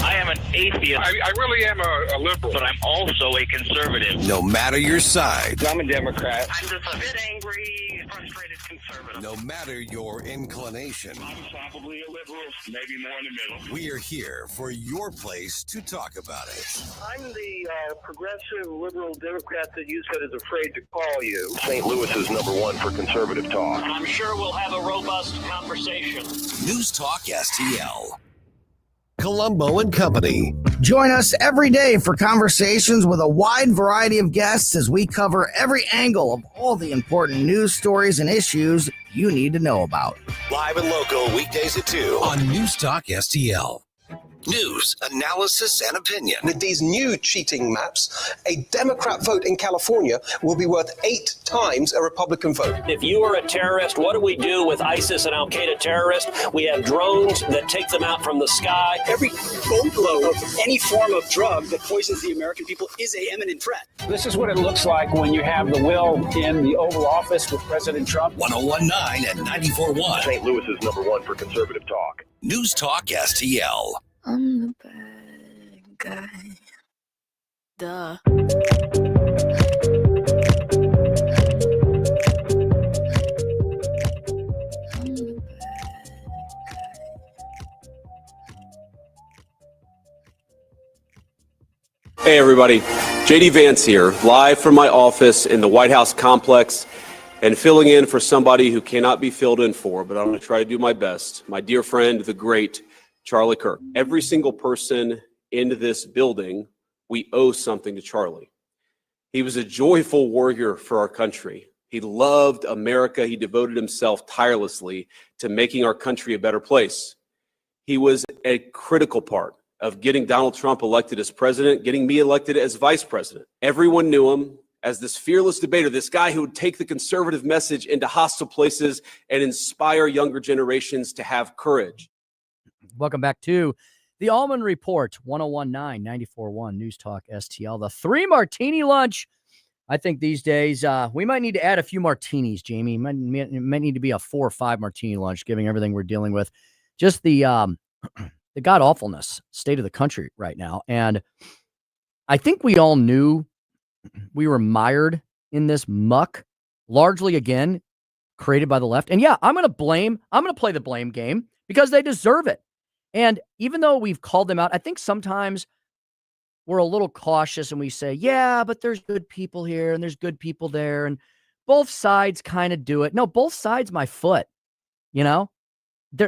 I am an atheist. I really am a liberal. But I'm also a conservative. No matter your side, I'm a Democrat. I'm just a bit angry, frustrated conservative. no matter your inclination, I'm probably a liberal, maybe more in the middle. we are here for your place to talk about it. I'm the progressive liberal Democrat that you said is afraid to call you. St. Louis is #1 for conservative talk. I'm sure we'll have a robust conversation. News Talk STL. Columbo and Company. Join us every day for conversations with a wide variety of guests as we cover every angle of all the important news stories and issues you need to know about. Live and local weekdays at 2 on News Talk STL. News, analysis, and opinion. With these new cheating maps, a Democrat vote in California will be worth 8 times a Republican vote. If you are a terrorist, what do we do with ISIS and Al-Qaeda terrorists? We have drones that take them out from the sky. Every boatload of any form of drug that poisons the American people is an imminent threat. This is what it looks like when you have the will in the Oval Office with President Trump. 1019 and 94.1. St. Louis is #1 for conservative talk. News Talk STL. I'm the bad guy. Duh. Hey everybody, JD Vance here, live from my office in the White House complex and filling in for somebody who cannot be filled in for, but I'm going to try to do my best. My dear friend, the great Charlie Kirk. Every single person in this building, we owe something to Charlie. He was a joyful warrior for our country. He loved America. He devoted himself tirelessly to making our country a better place. He was a critical part of getting Donald Trump elected as president, getting me elected as vice president. Everyone knew him as this fearless debater, this guy who would take the conservative message into hostile places and inspire younger generations to have courage. Welcome back to the Allman Report, 1019 94.1 News Talk STL. The 3 martini lunch. I think these days we might need to add a few martinis, Jamie. It might need to be a 4 or 5 martini lunch, given everything we're dealing with. Just the god-awfulness state of the country right now. And I think we all knew we were mired in this muck, largely, again, created by the left. And yeah, I'm going to play the blame game because they deserve it. And even though we've called them out, I think sometimes we're a little cautious and we say, yeah, but there's good people here and there's good people there. And both sides kind of do it. No, both sides my foot, you know?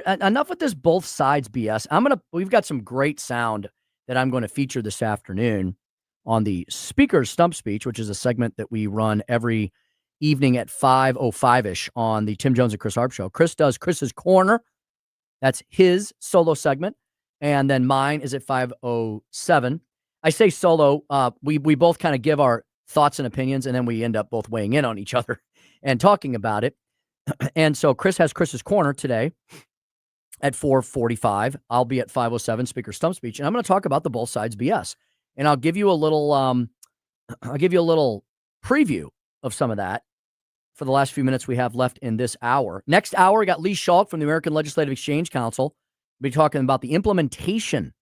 Enough with this both sides BS. We've got some great sound that I'm going to feature this afternoon on the Speaker's Stump Speech, which is a segment that we run every evening at 5:05-ish on the Tim Jones and Chris Harp Show. Chris does Chris's Corner. That's his solo segment. And then mine is at 5:07. I say solo. We both kind of give our thoughts and opinions, and then we end up both weighing in on each other and talking about it. And so Chris has Chris's Corner today at 4:45. I'll be at 5:07, Speaker Stump Speech, and I'm going to talk about the both sides BS. And I'll give you a little preview of some of that for the last few minutes we have left in this hour. Next hour, we got Lee Schalk from the American Legislative Exchange Council. We'll be talking about the implementation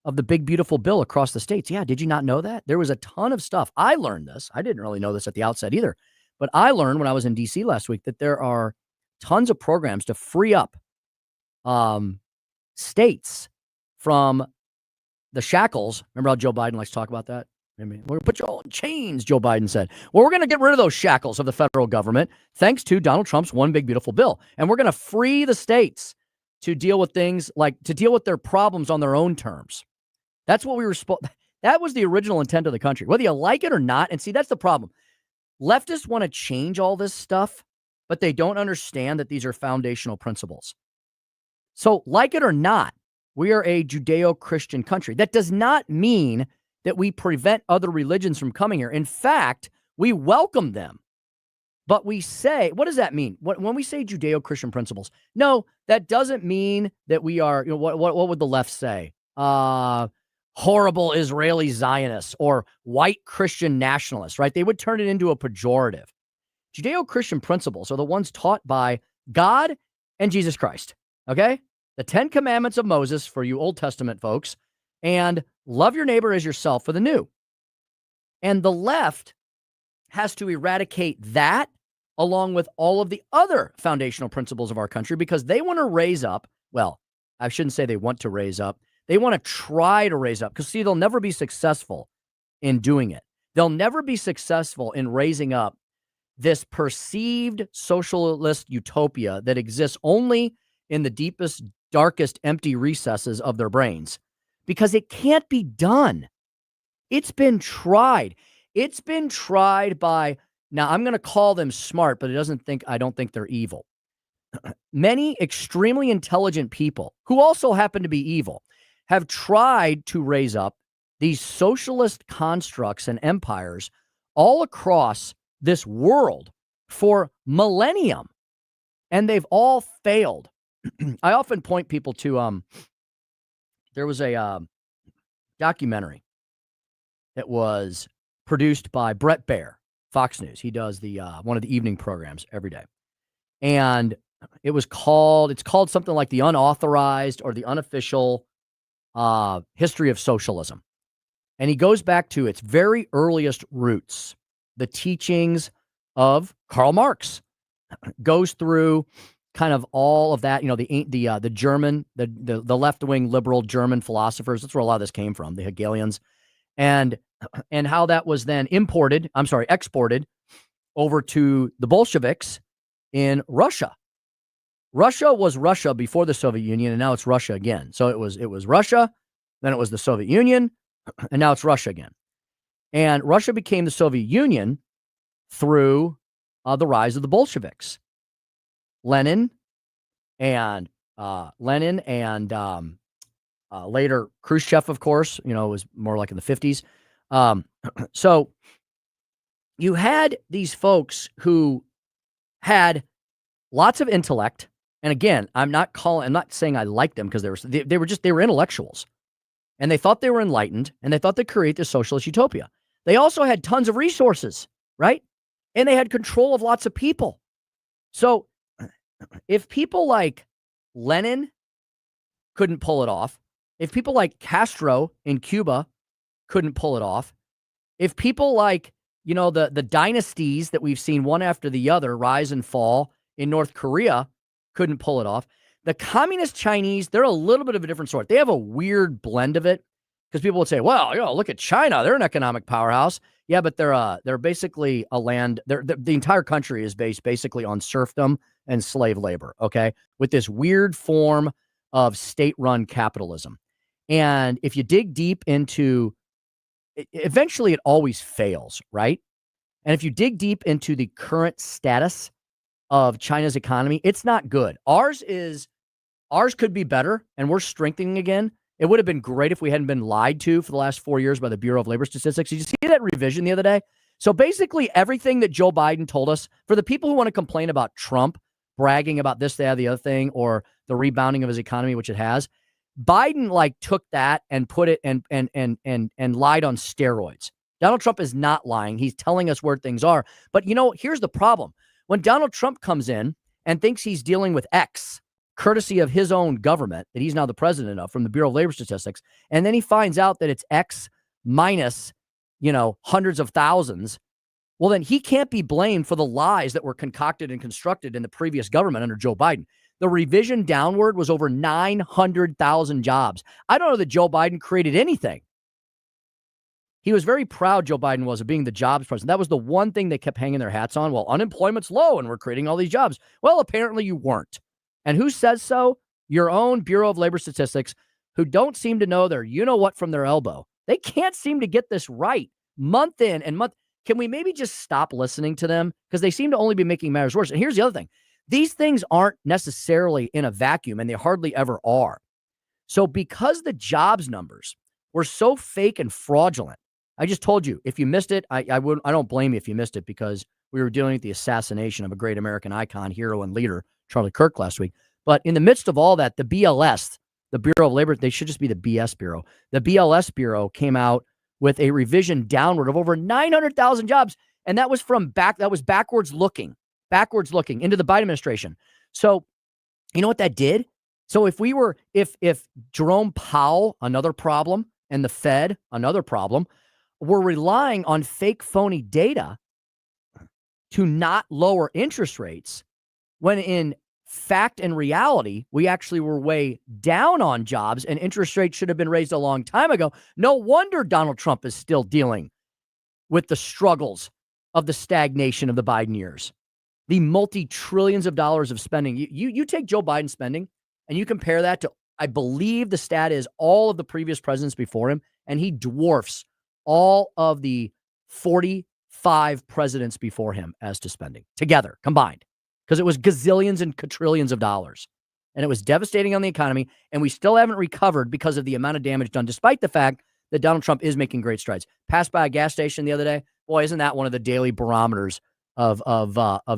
of the big, beautiful bill across the states. Yeah, did you not know that? There was a ton of stuff. I learned this. I didn't really know this at the outset either. But I learned when I was in D.C. last week that there are tons of programs to free up states from the shackles. Remember how Joe Biden likes to talk about that? I mean, we're going to put you all in chains, Joe Biden said. Well, we're going to get rid of those shackles of the federal government thanks to Donald Trump's one big, beautiful bill. And we're going to free the states to deal with things to deal with their problems on their own terms. That's what we were that was the original intent of the country, whether you like it or not. And see, that's the problem. Leftists want to change all this stuff, but they don't understand that these are foundational principles. So, like it or not, we are a Judeo-Christian country. That does not mean that we prevent other religions from coming here. In fact, we welcome them. But we say, what does that mean? When we say Judeo-Christian principles, no, that doesn't mean that we are, what would the left say? Horrible Israeli Zionists or white Christian nationalists, right? They would turn it into a pejorative. Judeo-Christian principles are the ones taught by God and Jesus Christ, okay? The 10 Commandments of Moses for you Old Testament folks, and love your neighbor as yourself for the new. And the left has to eradicate that along with all of the other foundational principles of our country because they want to raise up, well, I shouldn't say they want to raise up. They want to try to raise up because, see, they'll never be successful in doing it. They'll never be successful in raising up this perceived socialist utopia that exists only in the deepest, darkest, empty recesses of their brains because it can't be done. It's been tried. It's been tried by, now I'm going to call them smart, but I don't think they're evil. Many extremely intelligent people who also happen to be evil have tried to raise up these socialist constructs and empires all across this world for millennium, and they've all failed. I often point people to there was a documentary that was produced by Brett Baer, Fox News. He does the one of the evening programs every day, and it's called something like the unauthorized or the unofficial history of socialism. And he goes back to its very earliest roots, the teachings of Karl Marx, goes through kind of all of that, the German, the left-wing liberal German philosophers. That's where a lot of this came from, the Hegelians, and how that was then exported over to the Bolsheviks in Russia. Russia was Russia before the Soviet Union, and now it's Russia again. So it was Russia, then it was the Soviet Union, and now it's Russia again. And Russia became the Soviet Union through the rise of the Bolsheviks. Lenin and later Khrushchev, of course, was more like in the 50s. So you had these folks who had lots of intellect. And again, I'm not saying I liked them because they were intellectuals, and they thought they were enlightened, and they thought they'd create this socialist utopia. They also had tons of resources, right? And they had control of lots of people. So if people like Lenin couldn't pull it off, if people like Castro in Cuba couldn't pull it off, if people like, the dynasties that we've seen one after the other rise and fall in North Korea couldn't pull it off, the communist Chinese, they're a little bit of a different sort. They have a weird blend of it because people would say, well, look at China. They're an economic powerhouse. Yeah, but they're basically the entire country is based basically on serfdom and slave labor, okay, with this weird form of state-run capitalism. And if you dig deep into eventually it always fails, right? And if you dig deep into the current status of China's economy, it's not good. Ours could be better, and we're strengthening again. It would have been great if we hadn't been lied to for the last 4 years by the Bureau of Labor Statistics. Did you see that revision the other day? So basically everything that Joe Biden told us, for the people who want to complain about Trump bragging about this, that, the other thing, or the rebounding of his economy, which it has, Biden took that and put it and lied on steroids. Donald Trump is not lying. He's telling us where things are. But here's the problem. When Donald Trump comes in and thinks he's dealing with X, courtesy of his own government that he's now the president of from the Bureau of Labor Statistics, and then he finds out that it's X minus, hundreds of thousands, well, then he can't be blamed for the lies that were concocted and constructed in the previous government under Joe Biden. The revision downward was over 900,000 jobs. I don't know that Joe Biden created anything. He was very proud, Joe Biden was, of being the jobs president. That was the one thing they kept hanging their hats on. Well, unemployment's low and we're creating all these jobs. Well, apparently you weren't. And who says so? your own Bureau of Labor Statistics, who don't seem to know their you-know-what from their elbow. They can't seem to get this right month in and month. Can we maybe just stop listening to them? Because they seem to only be making matters worse. And here's the other thing. These things aren't necessarily in a vacuum, and they hardly ever are. So because the jobs numbers were so fake and fraudulent, I just told you, if you missed it, I don't blame you if you missed it, because we were dealing with the assassination of a great American icon, hero, and leader, Charlie Kirk, last week. But in the midst of all that, the BLS, the Bureau of Labor, they should just be the BS Bureau. The BLS Bureau came out with a revision downward of over 900,000 jobs. And that was backwards looking into the Biden administration. So you know what that did? So if Jerome Powell, another problem, and the Fed, another problem, were relying on fake, phony data to not lower interest rates, when in fact and reality, we actually were way down on jobs and interest rates should have been raised a long time ago. No wonder Donald Trump is still dealing with the struggles of the stagnation of the Biden years, the multi-trillions of dollars of spending. You take Joe Biden's spending and you compare that to, I believe the stat is, all of the previous presidents before him, and he dwarfs all of the 45 presidents before him as to spending together, combined. Because it was gazillions and quadrillions of dollars. And it was devastating on the economy. And we still haven't recovered because of the amount of damage done, despite the fact that Donald Trump is making great strides. Passed by a gas station the other day. Boy, isn't that one of the daily barometers of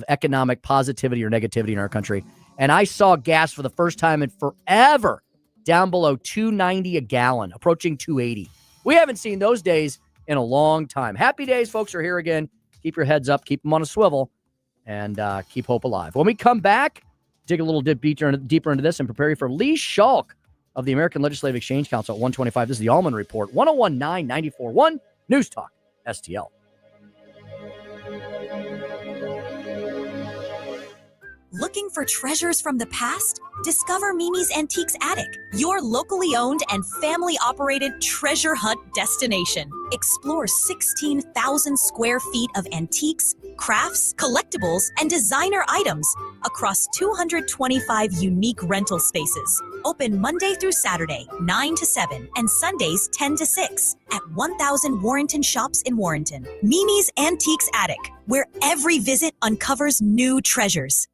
economic positivity or negativity in our country? And I saw gas for the first time in forever down below $2.90 a gallon, approaching $2.80. We haven't seen those days in a long time. Happy days, folks, are here again. Keep your heads up. Keep them on a swivel. And keep hope alive. When we come back, dig a little deeper into this and prepare you for Lee Schalk of the American Legislative Exchange Council at 125. This is the Allman Report, 1019 94.1 News Talk STL. Looking for treasures from the past? Discover Mimi's Antiques Attic, your locally owned and family-operated treasure hunt destination. Explore 16,000 square feet of antiques, crafts, collectibles, and designer items across 225 unique rental spaces. Open Monday through Saturday, 9 to 7, and Sundays, 10 to 6, at 1000 Warrenton Shops in Warrenton. Mimi's Antiques Attic, where every visit uncovers new treasures.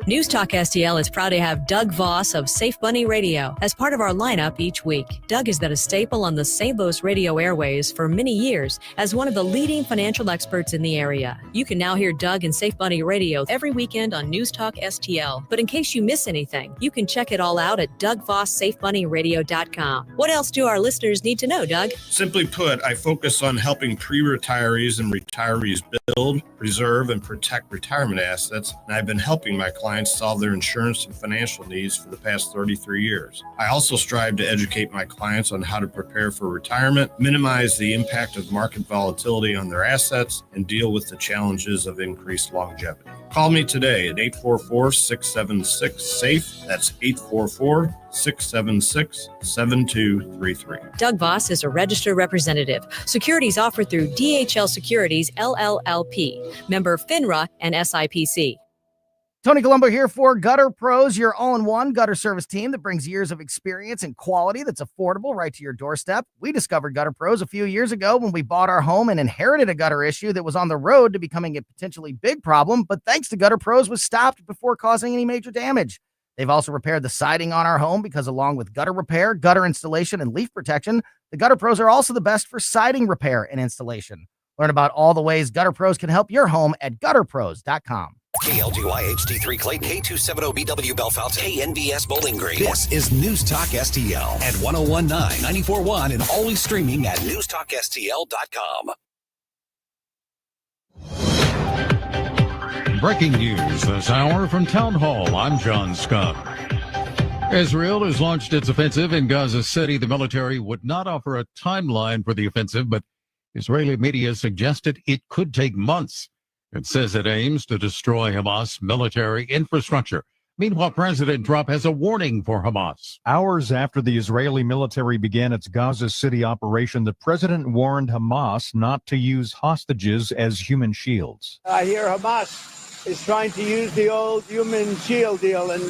News Talk STL is proud to have Doug Voss of Safe Bunny Radio as part of our lineup each week. Doug has been a staple on the St. Louis radio airways for many years as one of the leading financial experts in the area. You can now hear Doug and Safe Bunny Radio every weekend on News Talk STL. But in case you miss anything, you can check it all out at DougVossSafeBunnyRadio.com. What else do our listeners need to know, Doug? Simply put, I focus on helping pre-retirees and retirees build, preserve, and protect retirement assets, and I've been helping my clients solve their insurance and financial needs for the past 33 years. I also strive to educate my clients on how to prepare for retirement, minimize the impact of market volatility on their assets, and deal with the challenges of increased longevity. Call me today at 844-676-SAFE. That's 844-676-7233. Doug Voss is a registered representative. Securities offered through DHL Securities, LLLP. Member FINRA and SIPC. Tony Colombo here for Gutter Pros, your all-in-one gutter service team that brings years of experience and quality that's affordable right to your doorstep. We discovered Gutter Pros a few years ago when we bought our home and inherited a gutter issue that was on the road to becoming a potentially big problem, but thanks to Gutter Pros was stopped before causing any major damage. They've also repaired the siding on our home because along with gutter repair, gutter installation, and leaf protection, the Gutter Pros are also the best for siding repair and installation. Learn about all the ways Gutter Pros can help your home at gutterpros.com. KLGY HD3 Clay, K270BW Bellefonte, KNBS Bowling Green. This is News Talk STL at 1019 94.1 and always streaming at newstalkstl.com. Breaking news this hour from Town Hall. I'm John Scott. Israel has launched its offensive in Gaza City. The military would not offer a timeline for the offensive, but Israeli media suggested it could take months. It says it aims to destroy Hamas military infrastructure. Meanwhile, President Trump has a warning for Hamas. Hours after the Israeli military began its Gaza City operation, the president warned Hamas not to use hostages as human shields. I hear Hamas is trying to use the old human shield deal, and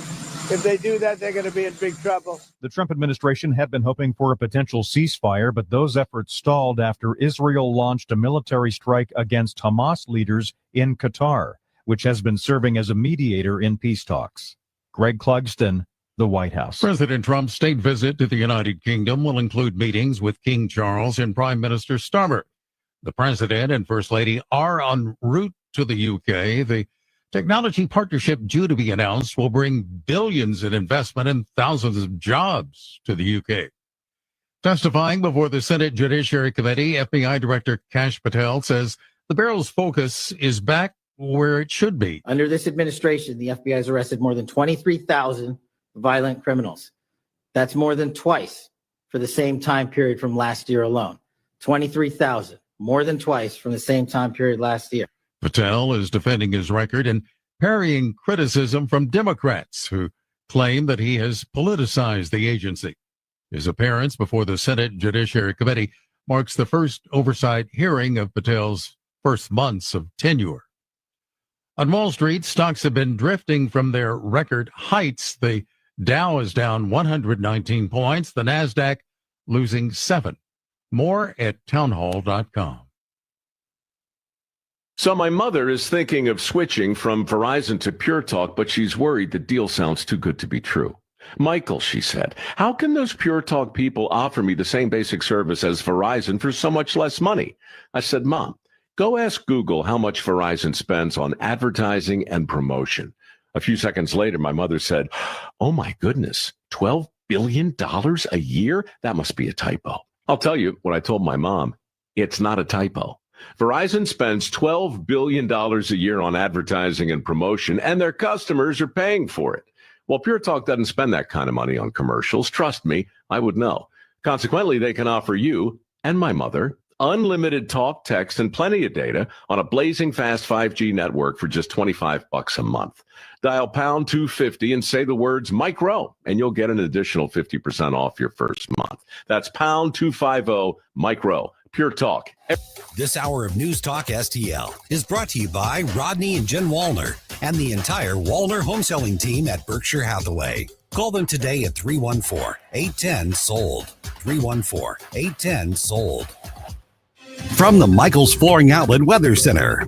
If they do that, they're going to be in big trouble. The Trump administration had been hoping for a potential ceasefire, but those efforts stalled after Israel launched a military strike against Hamas leaders in Qatar, which has been serving as a mediator in peace talks. Greg Clugston, the White House. President Trump's state visit to the United Kingdom will include meetings with King Charles and Prime Minister Starmer. The president and first lady are en route to the UK. The technology partnership due to be announced will bring billions in investment and thousands of jobs to the UK. Testifying before the Senate Judiciary Committee, FBI Director Kash Patel says the Bureau's focus is back where it should be. Under this administration, the FBI has arrested more than 23,000 violent criminals. That's more than twice for the same time period from last year alone. 23,000, more than twice from the same time period last year. Patel is defending his record and parrying criticism from Democrats who claim that he has politicized the agency. His appearance before the Senate Judiciary Committee marks the first oversight hearing of Patel's first months of tenure. On Wall Street, stocks have been drifting from their record heights. The Dow is down 119 points, the NASDAQ losing 7. More at townhall.com. So my mother is thinking of switching from Verizon to Pure Talk, but she's worried the deal sounds too good to be true. Michael, she said, how can those Pure Talk people offer me the same basic service as Verizon for so much less money? I said, Mom, go ask Google how much Verizon spends on advertising and promotion. A few seconds later, my mother said, oh my goodness, $12 billion a year? That must be a typo. I'll tell you what I told my mom. It's not a typo. Verizon spends $12 billion a year on advertising and promotion, and their customers are paying for it. Well, Pure Talk doesn't spend that kind of money on commercials. Trust me, I would know. Consequently, they can offer you and my mother unlimited talk, text, and plenty of data on a blazing fast 5G network for just $25 a month. Dial pound 250 and say the words Mike Rowe, and you'll get an additional 50% off your first month. That's pound 250 Mike Rowe. Pure Talk. This hour of News Talk STL is brought to you by Rodney and Jen Wallner and the entire Wallner home selling team at Berkshire Hathaway. Call them today at 314-810-SOLD. 314-810-SOLD. From the Michaels Flooring Outlet Weather Center.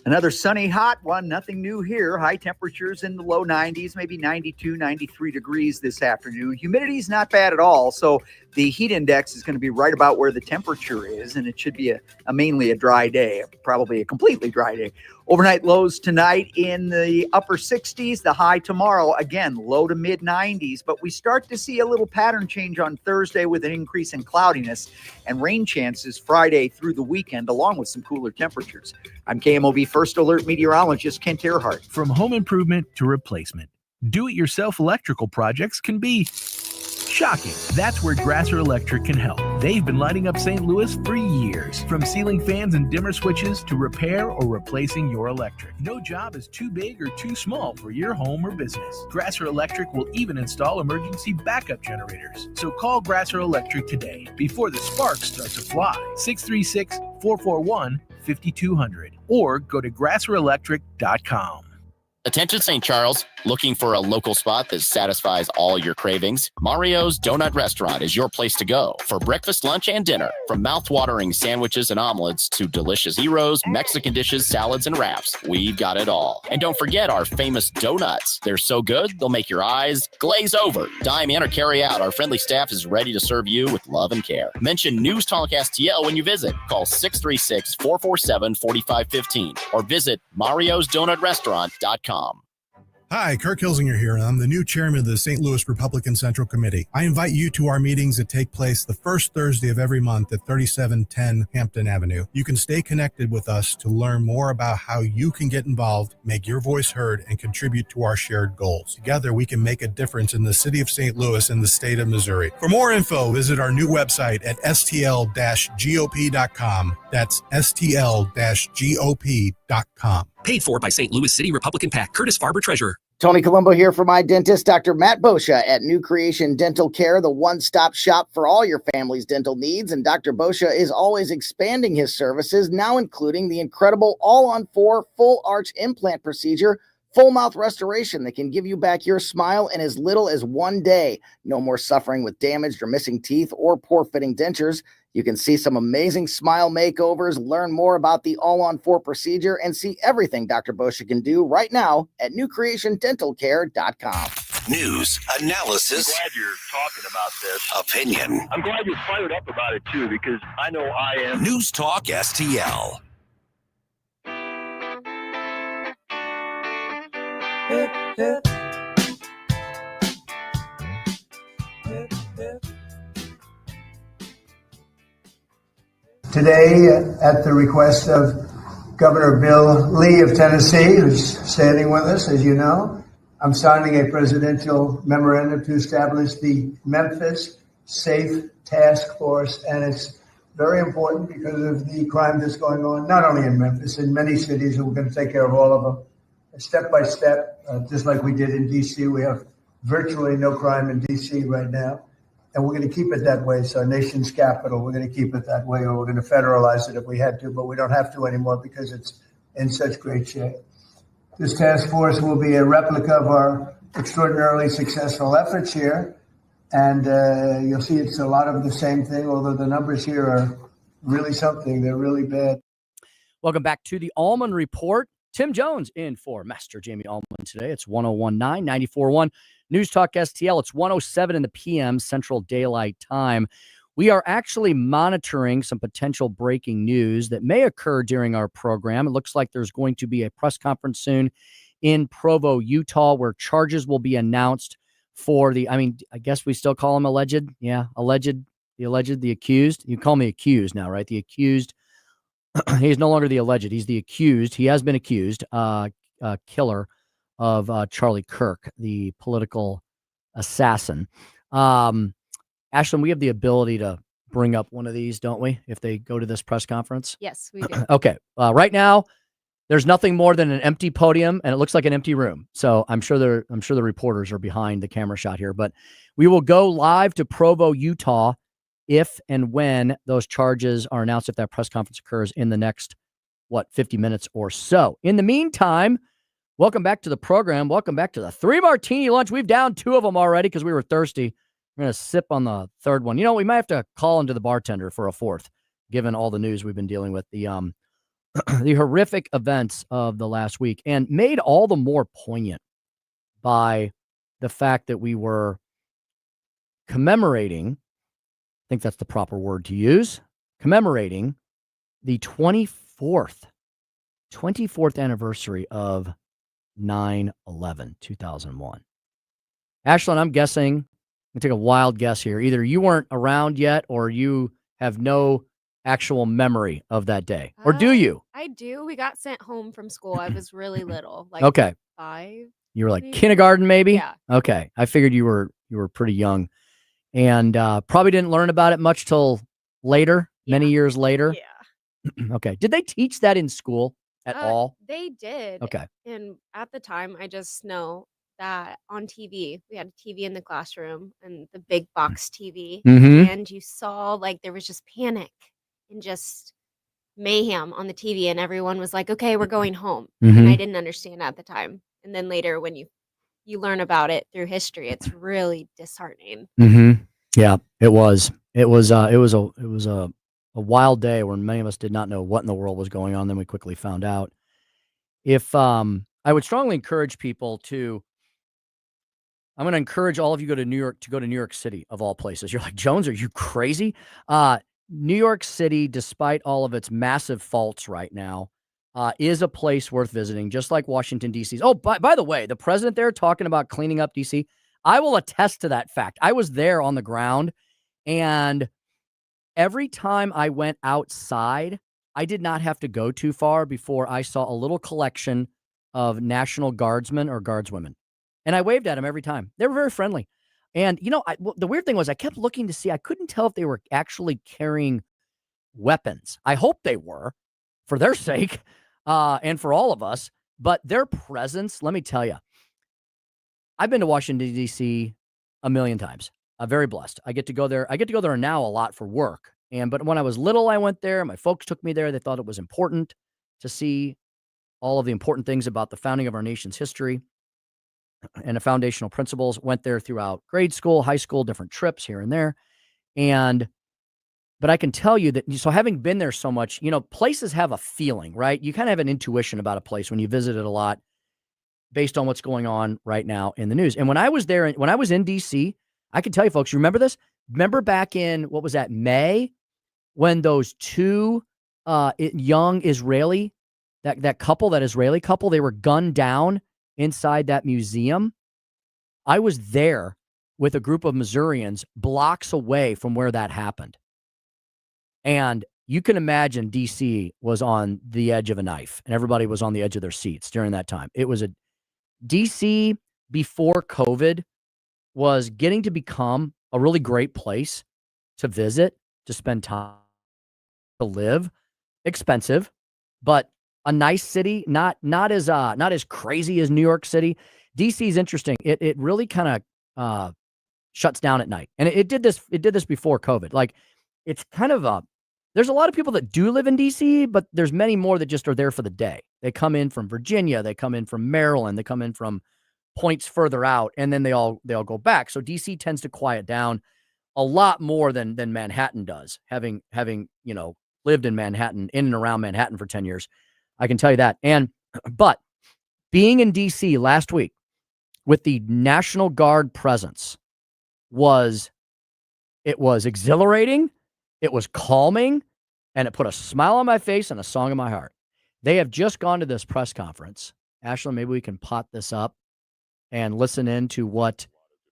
Another sunny, hot one. Nothing new here. High temperatures in the low 90s, maybe 92, 93 degrees this afternoon. Humidity's not bad at all. So the heat index is going to be right about where the temperature is, and it should be mainly a dry day, probably a completely dry day. Overnight lows tonight in the upper 60s, the high tomorrow, again, low to mid 90s. But we start to see a little pattern change on Thursday with an increase in cloudiness and rain chances Friday through the weekend, along with some cooler temperatures. I'm KMOV First Alert meteorologist Kent Earhart. From home improvement to replacement, do-it-yourself electrical projects can be shocking. That's where Grasser Electric can help. They've been lighting up St. Louis for years. From ceiling fans and dimmer switches to repair or replacing your electric. No job is too big or too small for your home or business. Grasser Electric will even install emergency backup generators. So call Grasser Electric today before the sparks start to fly. 636-441-5200 or go to grasserelectric.com. Attention St. Charles, looking for a local spot that satisfies all your cravings? Mario's Donut Restaurant is your place to go for breakfast, lunch, and dinner. From mouth-watering sandwiches and omelets to delicious gyros, Mexican dishes, salads, and wraps, we've got it all. And don't forget our famous donuts. They're so good, they'll make your eyes glaze over. Dine in or carry out. Our friendly staff is ready to serve you with love and care. Mention News Talk STL when you visit. Call 636-447-4515 or visit mariosdonutrestaurant.com. Hi, Kirk Hilsinger here, and I'm the new chairman of the St. Louis Republican Central Committee. I invite you to our meetings that take place the first Thursday of every month at 3710 Hampton Avenue. You can stay connected with us to learn more about how you can get involved, make your voice heard, and contribute to our shared goals. Together, we can make a difference in the city of St. Louis and the state of Missouri. For more info, visit our new website at stl-gop.com. That's stl-gop.com. Paid for by St. Louis City Republican PAC. Curtis Farber, Treasurer. Tony Colombo here for my dentist, Dr. Matt Boscia at New Creation Dental Care, the one-stop shop for all your family's dental needs. And Dr. Boscia is always expanding his services, now including the incredible all-on-4 full arch implant procedure Full mouth restoration that can give you back your smile in as little as 1 day. No more suffering with damaged or missing teeth or poor fitting dentures. You can see some amazing smile makeovers, learn more about the all-on-4 procedure, and see everything Dr. Boscia can do right now at newcreationdentalcare.com. News, analysis, I'm glad you're talking about this. opinion. I'm glad you're fired up about it too, because I know I am. News Talk STL. Today, at the request of Governor Bill Lee of Tennessee, who's standing with us, as you know, I'm signing a presidential memorandum to establish the Memphis Safe Task Force, and it's very important because of the crime that's going on, not only in Memphis, in many cities, and we're going to take care of all of them, step by step, just like we did in D.C. We have virtually no crime in D.C. right now. And we're going to keep it that way. It's our nation's capital. We're going to keep it that way, or we're going to federalize it if we had to, but we don't have to anymore because it's in such great shape. This task force will be a replica of our extraordinarily successful efforts here. And you'll see it's a lot of the same thing, although the numbers here are really something. They're really bad. Welcome back to the Allman Report. Tim Jones in for Master Jamie Allman today. It's 101.9, 94.1 News Talk STL. It's 1:07 in the p.m. Central Daylight Time. We are actually monitoring some potential breaking news that may occur during our program. It looks like there's going to be a press conference soon in Provo, Utah, where charges will be announced for I guess we still call him alleged. Yeah, the accused. You call me accused now, right? The accused. He's no longer the alleged. He's the accused. He has been accused, killer of Charlie Kirk, the political assassin. Ashlyn, we have the ability to bring up one of these, don't we, if they go to this press conference? Yes, we do. Okay. Right now, there's nothing more than an empty podium, and it looks like an empty room. So I'm sure the reporters are behind the camera shot here. But we will go live to Provo, Utah, if and when those charges are announced, if that press conference occurs in the next, 50 minutes or so. In the meantime, welcome back to the program. Welcome back to the 3 Martini Lunch. We've downed 2 of them already because we were thirsty. We're going to sip on the third one. You know, we might have to call into the bartender for a fourth, given all the news we've been dealing with, the horrific events of the last week, and made all the more poignant by the fact that we were commemorating, I think that's the proper word to use, commemorating the 24th anniversary of 9/11/2001. Ashlyn, I'm guessing, I'm going to take a wild guess here. Either you weren't around yet or you have no actual memory of that day. Or do you? I do. We got sent home from school. I was really little, like Okay. 5. You were like maybe? kindergarten, maybe? Yeah. Okay. I figured you were pretty young. And probably didn't learn about it much till later, many years later. Yeah. Okay. Did they teach that in school at all? They did. Okay. And at the time, I just know that on TV, we had a TV in the classroom and the big box TV. Mhm. And you saw like there was just panic and just mayhem on the TV. And everyone was like, okay, we're going home. And I Mhm. didn't understand at the time. And then later when you learn about it through history, it's really disheartening. Mm-hmm. Yeah, it was. It was a wild day where many of us did not know what in the world was going on. Then we quickly found out. If I would strongly encourage people to. I'm going to encourage all of you to go to New York City, of all places. You're like, Jones, are you crazy? New York City, despite all of its massive faults right now, is a place worth visiting, just like Washington, D.C. Oh, by the way, the president there talking about cleaning up D.C., I will attest to that fact. I was there on the ground, and every time I went outside, I did not have to go too far before I saw a little collection of National Guardsmen or Guardswomen. And I waved at them every time. They were very friendly. And, the weird thing was I kept looking to see, I couldn't tell if they were actually carrying weapons. I hope they were, for their sake, and for all of us. But their presence, let me tell you, I've been to Washington, D.C. a million times. I'm very blessed. I get to go there. I get to go there now a lot for work. But when I was little, I went there. My folks took me there. They thought it was important to see all of the important things about the founding of our nation's history and the foundational principles. Went there throughout grade school, high school, different trips here and there. But I can tell you that, so having been there so much, places have a feeling, right? You kind of have an intuition about a place when you visit it a lot based on what's going on right now in the news. And when I was there, when I was in DC, I can tell you folks, you remember this? Remember back in, what was that, May, when those two young Israeli, that couple, that Israeli couple, they were gunned down inside that museum? I was there with a group of Missourians blocks away from where that happened. And you can imagine DC was on the edge of a knife and everybody was on the edge of their seats during that time. It was DC before COVID was getting to become a really great place to visit, to spend time, to live. Expensive, but a nice city, not as crazy as New York City. DC is interesting. It really kind of shuts down at night. And it did this before COVID. Like, it's kind of there's a lot of people that do live in DC, but there's many more that just are there for the day. They come in from Virginia, they come in from Maryland, they come in from points further out, and then they all go back. So DC tends to quiet down a lot more than Manhattan does, having lived in Manhattan, in and around Manhattan for 10 years. I can tell you that. But being in DC last week with the National Guard presence was exhilarating, it was calming, and it put a smile on my face and a song in my heart. They have just gone to this press conference. Ashlyn, maybe we can pot this up and listen in to what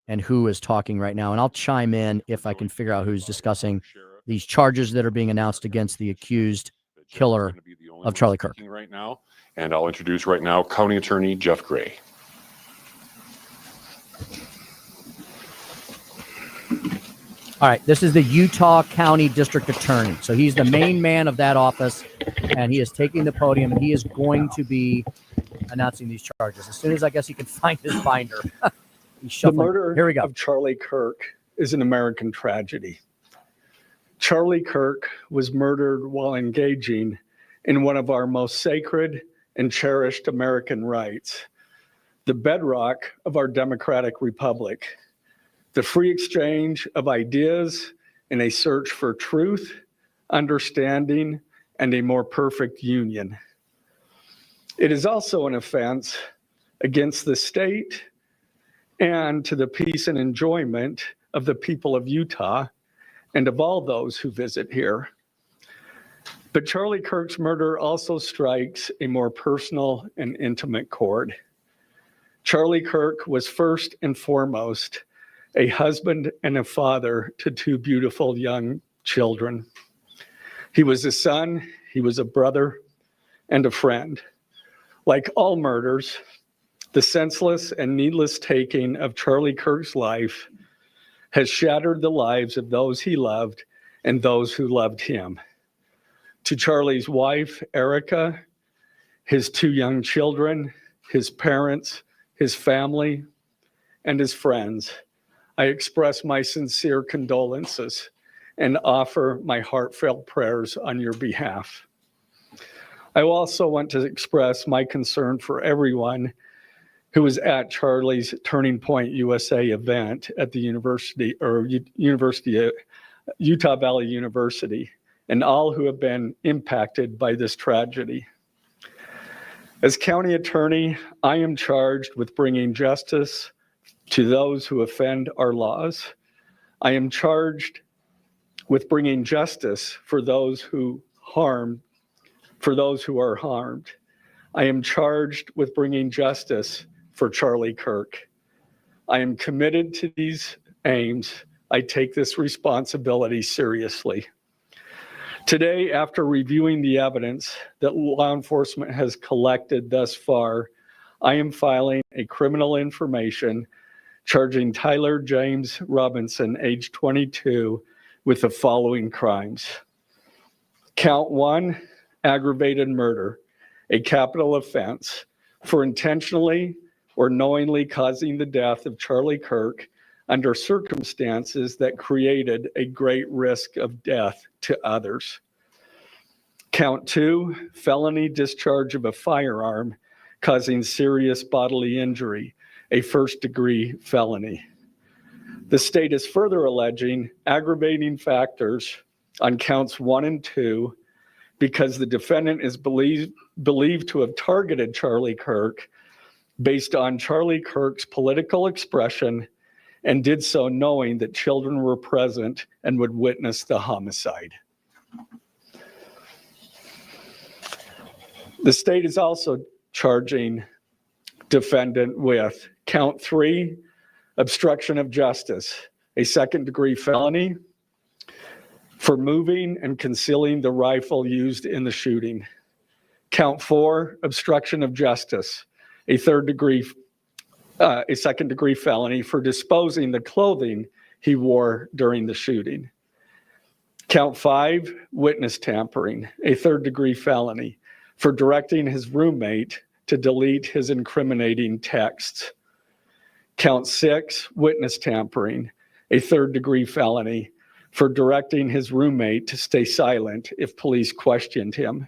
and who is talking right now. And I'll chime in if I can figure out who's discussing these charges that are being announced against the accused killer of Charlie Kirk. Right now, and I'll introduce right now County Attorney Jeff Gray. All right, this is the Utah County District Attorney. So he's the main man of that office, and he is taking the podium, and he is going to be announcing these charges as soon as I guess he can find his binder. The murder Here we go. of Charlie Kirk is an American tragedy. Charlie Kirk was murdered while engaging in one of our most sacred and cherished American rights, the bedrock of our democratic republic, the free exchange of ideas in a search for truth, understanding, and a more perfect union. It is also an offense against the state and to the peace and enjoyment of the people of Utah and of all those who visit here. But Charlie Kirk's murder also strikes a more personal and intimate chord. Charlie Kirk was first and foremost a husband and a father to two beautiful young children. He was a son, he was a brother, and a friend. Like all murders, the senseless and needless taking of Charlie Kirk's life has shattered the lives of those he loved and those who loved him. To Charlie's wife, Erica, his two young children, his parents, his family, and his friends, I express my sincere condolences and offer my heartfelt prayers on your behalf. I also want to express my concern for everyone who was at Charlie's Turning Point USA event at the Utah Valley University, and all who have been impacted by this tragedy. As county attorney, I am charged with bringing justice to those who offend our laws. I am charged with bringing justice for those who are harmed. I am charged with bringing justice for Charlie Kirk. I am committed to these aims. I take this responsibility seriously. Today, after reviewing the evidence that law enforcement has collected thus far, I am filing a criminal information charging Tyler James Robinson, age 22, with the following crimes. Count 1, aggravated murder, a capital offense for intentionally or knowingly causing the death of Charlie Kirk under circumstances that created a great risk of death to others. Count 2, felony discharge of a firearm causing serious bodily injury, a first-degree felony. The state is further alleging aggravating factors on counts 1 and 2 because the defendant is believed to have targeted Charlie Kirk based on Charlie Kirk's political expression and did so knowing that children were present and would witness the homicide. The state is also charging defendant with count 3, obstruction of justice, a second-degree felony for moving and concealing the rifle used in the shooting. Count 4, obstruction of justice, a second-degree felony for disposing the clothing he wore during the shooting. Count 5, witness tampering, a third-degree felony for directing his roommate to delete his incriminating texts. Count 6, witness tampering, a third-degree felony for directing his roommate to stay silent if police questioned him.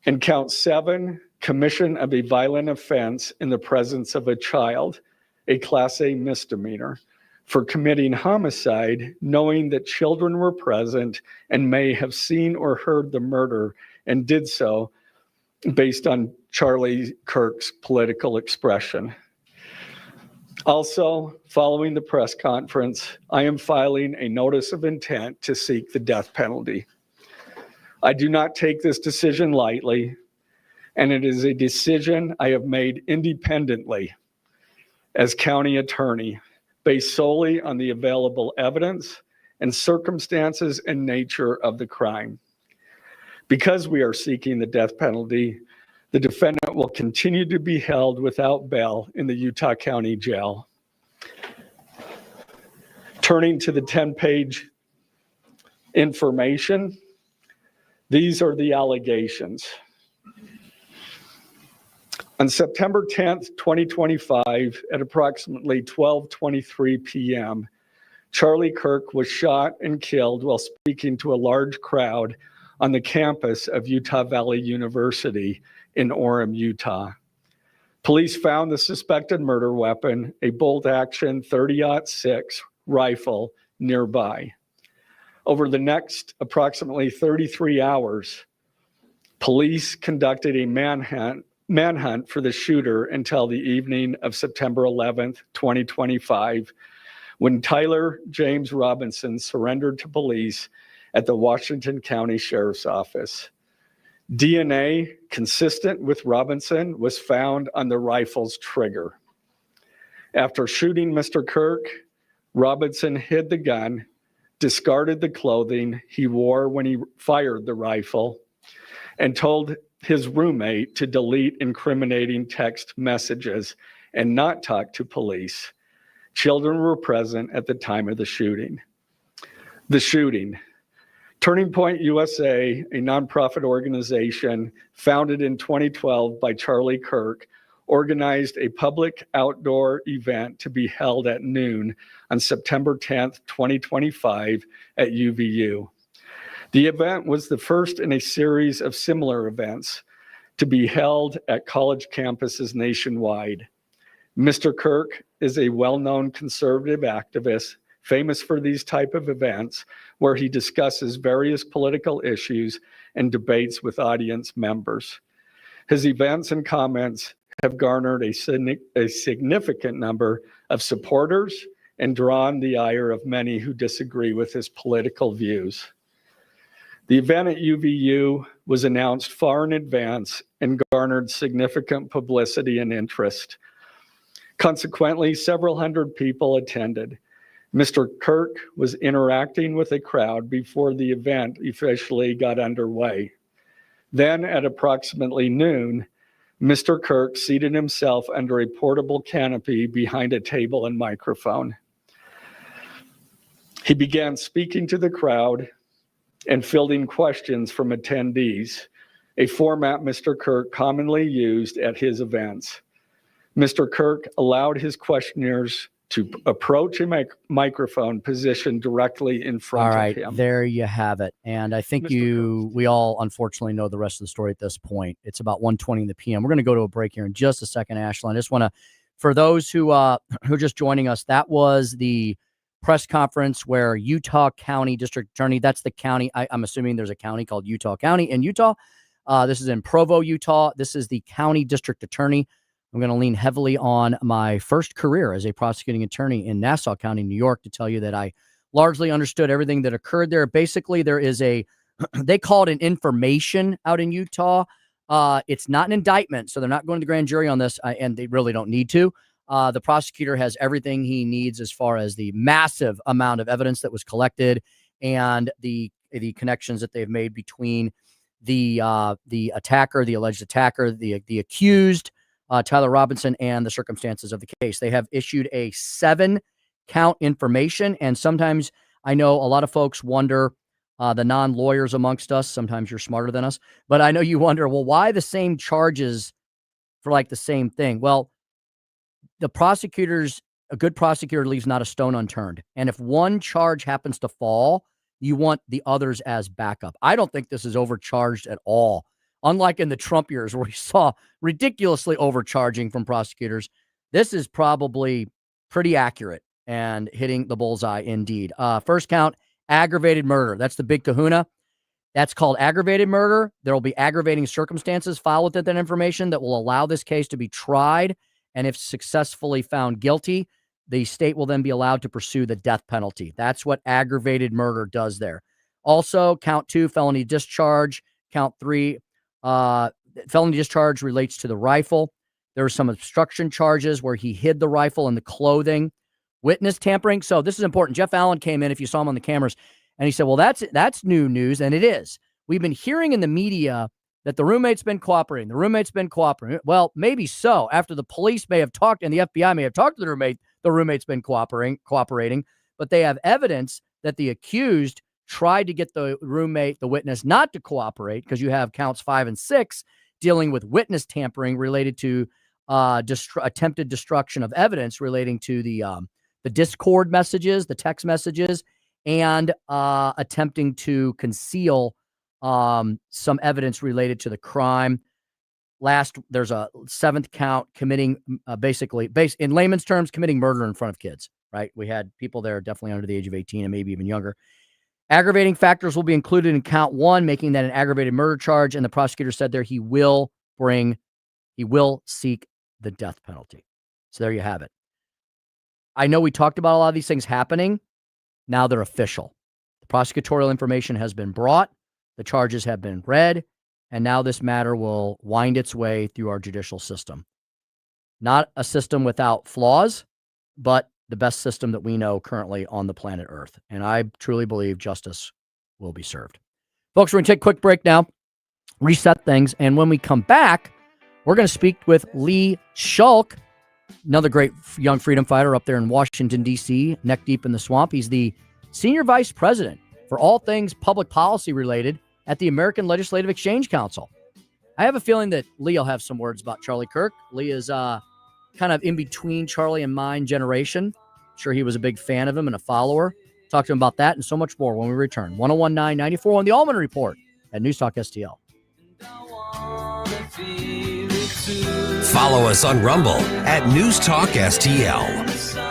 And count 7, commission of a violent offense in the presence of a child, a Class A misdemeanor, for committing homicide knowing that children were present and may have seen or heard the murder and did so based on Charlie Kirk's political expression. Also, following the press conference, I am filing a notice of intent to seek the death penalty. I do not take this decision lightly, and it is a decision I have made independently as county attorney, based solely on the available evidence and circumstances and nature of the crime. Because we are seeking the death penalty, the defendant will continue to be held without bail in the Utah County Jail. Turning to the 10-page information, these are the allegations. On September 10th, 2025, at approximately 12:23 p.m., Charlie Kirk was shot and killed while speaking to a large crowd on the campus of Utah Valley University in Orem, Utah. Police found the suspected murder weapon, a bolt-action .30-06 rifle, nearby. Over the next approximately 33 hours, police conducted a manhunt for the shooter until the evening of September 11th, 2025, when Tyler James Robinson surrendered to police at the Washington County Sheriff's Office. DNA consistent with Robinson was found on the rifle's trigger. After shooting Mr. Kirk, Robinson hid the gun, discarded the clothing he wore when he fired the rifle, and told his roommate to delete incriminating text messages and not talk to police. Children were present at the time of the shooting. The shooting. Turning Point USA, a nonprofit organization founded in 2012 by Charlie Kirk, organized a public outdoor event to be held at noon on September 10th, 2025 at UVU. The event was the first in a series of similar events to be held at college campuses nationwide. Mr. Kirk is a well-known conservative activist famous for these type of events where he discusses various political issues and debates with audience members. His events and comments have garnered a significant number of supporters and drawn the ire of many who disagree with his political views. The event at UVU was announced far in advance and garnered significant publicity and interest. Consequently, several hundred people attended. Mr. Kirk was interacting with a crowd before the event officially got underway. Then at approximately noon, Mr. Kirk seated himself under a portable canopy behind a table and microphone. He began speaking to the crowd and fielding questions from attendees, a format Mr. Kirk commonly used at his events. Mr. Kirk allowed his questioners to approach a microphone positioned directly in front All right, of him. there you have it. And I think we all unfortunately know the rest of the story at this point. It's about 1:20 in the PM. We're going to go to a break here in just a second, Ashland. I just want to, for those who are just joining us, that was the press conference where Utah County District Attorney, that's the county, I'm assuming there's a county called Utah County in Utah. This is in Provo, Utah. This is the county district attorney. I'm going to lean heavily on my first career as a prosecuting attorney in Nassau County, New York, to tell you that I largely understood everything that occurred there. Basically, there is they call it an information out in Utah. It's not an indictment, so they're not going to the grand jury on this, and they really don't need to. The prosecutor has everything he needs as far as the massive amount of evidence that was collected and the connections that they've made between the attacker, the alleged attacker, the accused, Tyler Robinson, and the circumstances of the case. They have issued a 7-count information, and sometimes I know a lot of folks wonder, the non-lawyers amongst us, sometimes you're smarter than us, but I know you wonder, well, why the same charges for like the same thing? Well, a good prosecutor leaves not a stone unturned. And if one charge happens to fall, you want the others as backup. I don't think this is overcharged at all. Unlike in the Trump years where we saw ridiculously overcharging from prosecutors, this is probably pretty accurate and hitting the bullseye indeed. First count, aggravated murder. That's the big kahuna. That's called aggravated murder. There will be aggravating circumstances filed with that information that will allow this case to be tried. And if successfully found guilty, the state will then be allowed to pursue the death penalty. That's what aggravated murder does there. Also, count 2, felony discharge. Count 3, felony discharge relates to the rifle. There were some obstruction charges where he hid the rifle in the clothing. Witness tampering. So this is important. Jeff Allen came in, if you saw him on the cameras, and he said, well, that's new news, and it is. We've been hearing in the media that the roommate's been cooperating. The roommate's been cooperating. Well, maybe so. After the police may have talked and the FBI may have talked to the roommate's been cooperating, but they have evidence that the accused tried to get the roommate, the witness, not to cooperate, because you have counts 5 and 6 dealing with witness tampering related to attempted destruction of evidence relating to the Discord messages, the text messages, and attempting to conceal some evidence related to the crime. There's a 7th count, committing in layman's terms, committing murder in front of kids, right? We had people there definitely under the age of 18 and maybe even younger. Aggravating factors will be included in count 1, making that an aggravated murder charge. And the prosecutor said there he will seek the death penalty. So there you have it. I know we talked about a lot of these things happening. Now they're official. The prosecutorial information has been brought. The charges have been read. And now this matter will wind its way through our judicial system. Not a system without flaws, but the best system that we know currently on the planet Earth. And I truly believe justice will be served. Folks, we're going to take a quick break now, reset things. And when we come back, we're going to speak with Lee Shulk, another great young freedom fighter up there in Washington, D.C., neck deep in the swamp. He's the senior vice president for all things public policy related at the American Legislative Exchange Council. I have a feeling that Lee will have some words about Charlie Kirk. Lee is kind of in between Charlie and mine generation. I'm sure he was a big fan of him and a follower. Talk to him about that and so much more when we return. 1019-94 on the Allman Report at News Talk STL. Follow us on Rumble at News Talk STL.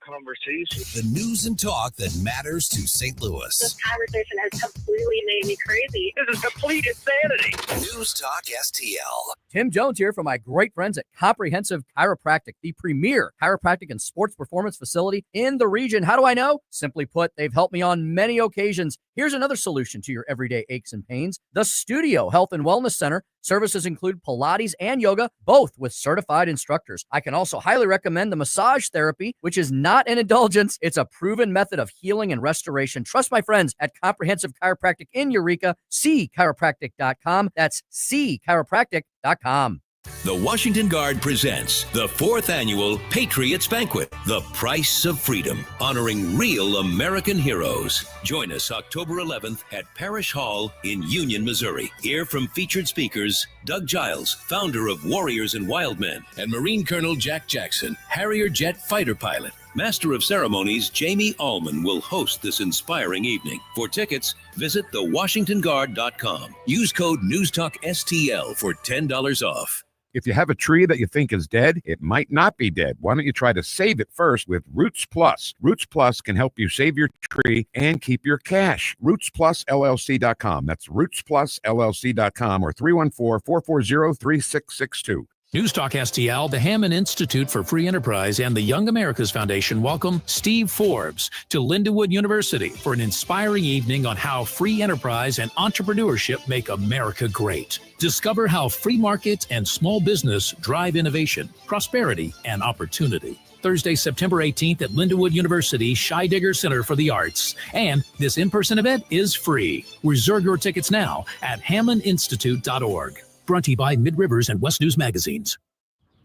Conversation. The news and talk that matters to St. Louis. This conversation has completely made me crazy. This is complete insanity. News Talk STL. Tim Jones here for my great friends at Comprehensive Chiropractic, the premier chiropractic and sports performance facility in the region. How do I know? Simply put, they've helped me on many occasions. Here's another solution to your everyday aches and pains. The Studio Health and Wellness Center. Services include Pilates and yoga, both with certified instructors. I can also highly recommend the massage therapy, which is not an indulgence. It's a proven method of healing and restoration. Trust my friends at Comprehensive Chiropractic in Eureka. CChiropractic.com. That's CChiropractic.com. The Washington Guard presents the 4th annual Patriots Banquet, The Price of Freedom, honoring real American heroes. Join us October 11th at Parish Hall in Union, Missouri. Hear from featured speakers Doug Giles, founder of Warriors and Wild Men, and Marine Colonel Jack Jackson, Harrier jet fighter pilot. Master of Ceremonies Jamie Allman will host this inspiring evening. For tickets, visit thewashingtonguard.com. Use code NewsTalkSTL for $10 off. If you have a tree that you think is dead, it might not be dead. Why don't you try to save it first with Roots Plus? Roots Plus can help you save your tree and keep your cash. RootsPlusLLC.com. That's RootsPlusLLC.com or 314-440-3662. News Talk STL, the Hammond Institute for Free Enterprise, and the Young America's Foundation welcome Steve Forbes to Lindenwood University for an inspiring evening on how free enterprise and entrepreneurship make America great. Discover how free market and small business drive innovation, prosperity, and opportunity. Thursday, September 18th at Lindenwood University Scheidegger Center for the Arts. And this in-person event is free. Reserve your tickets now at hammondinstitute.org. Brought to you by Mid-Rivers and West News Magazines.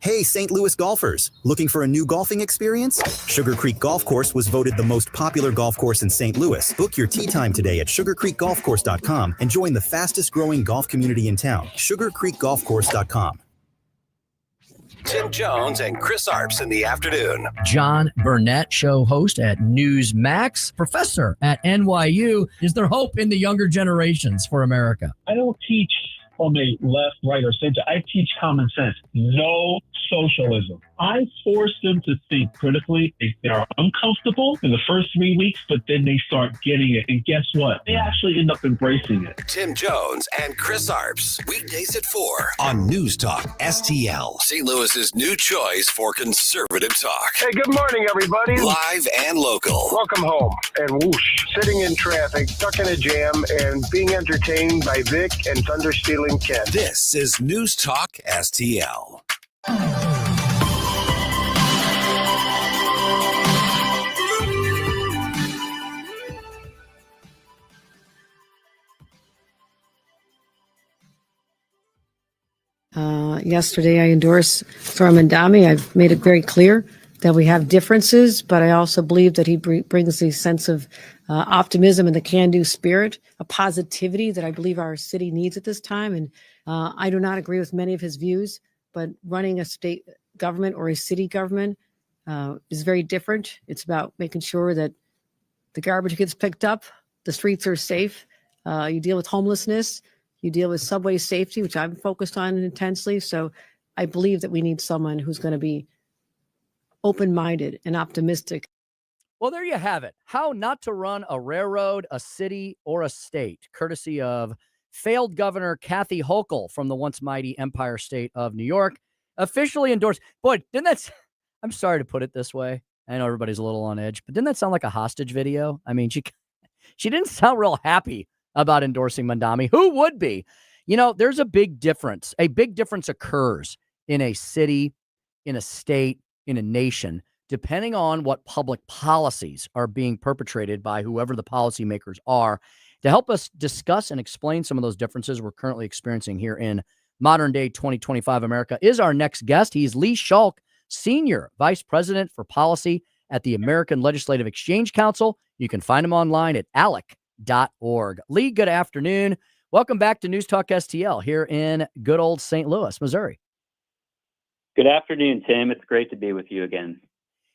Hey, St. Louis golfers, looking for a new golfing experience? Sugar Creek Golf Course was voted the most popular golf course in St. Louis. Book your tee time today at sugarcreekgolfcourse.com and join the fastest growing golf community in town, sugarcreekgolfcourse.com. Tim Jones and Chris Arps in the afternoon. John Burnett, show host at Newsmax, professor at NYU. Is there hope in the younger generations for America? I don't teach from a left, right, or center. I teach common sense. No socialism. I force them to think critically. They are uncomfortable in the first 3 weeks, but then they start getting it. And guess what? They actually end up embracing it. Tim Jones and Chris Arps, weekdays at 4 on News Talk STL. St. Louis's new choice for conservative talk. Hey, good morning, everybody. Live and local. Welcome home. And whoosh, sitting in traffic, stuck in a jam, and being entertained by Vic and Thunder Stealing Ken. This is News Talk STL. Yesterday, I endorsed Zoran Mandami. I've made it very clear that we have differences, but I also believe that he brings a sense of optimism and the can-do spirit, a positivity that I believe our city needs at this time. And I do not agree with many of his views, but running a state government or a city government is very different. It's about making sure that the garbage gets picked up, the streets are safe, you deal with homelessness, you deal with subway safety, which I'm focused on intensely. So I believe that we need someone who's going to be open-minded and optimistic. Well, there you have it. How not to run a railroad, a city, or a state, courtesy of failed Governor Kathy Hochul from the once mighty Empire State of New York, officially endorsed. Boy, didn't that, I'm sorry to put it this way. I know everybody's a little on edge, but didn't that sound like a hostage video? I mean, she didn't sound real happy about endorsing Mandami. Who would be? You know, there's a big difference. A big difference occurs in a city, in a state, in a nation, depending on what public policies are being perpetrated by whoever the policymakers are. To help us discuss and explain some of those differences we're currently experiencing here in modern day 2025 America is our next guest. He's Lee Schalk, Senior Vice President for Policy at the American Legislative Exchange Council. You can find him online at ALEC.org. Lee, good afternoon. Welcome back to News Talk STL here in good old St. Louis, Missouri. Good afternoon, Tim. It's great to be with you again.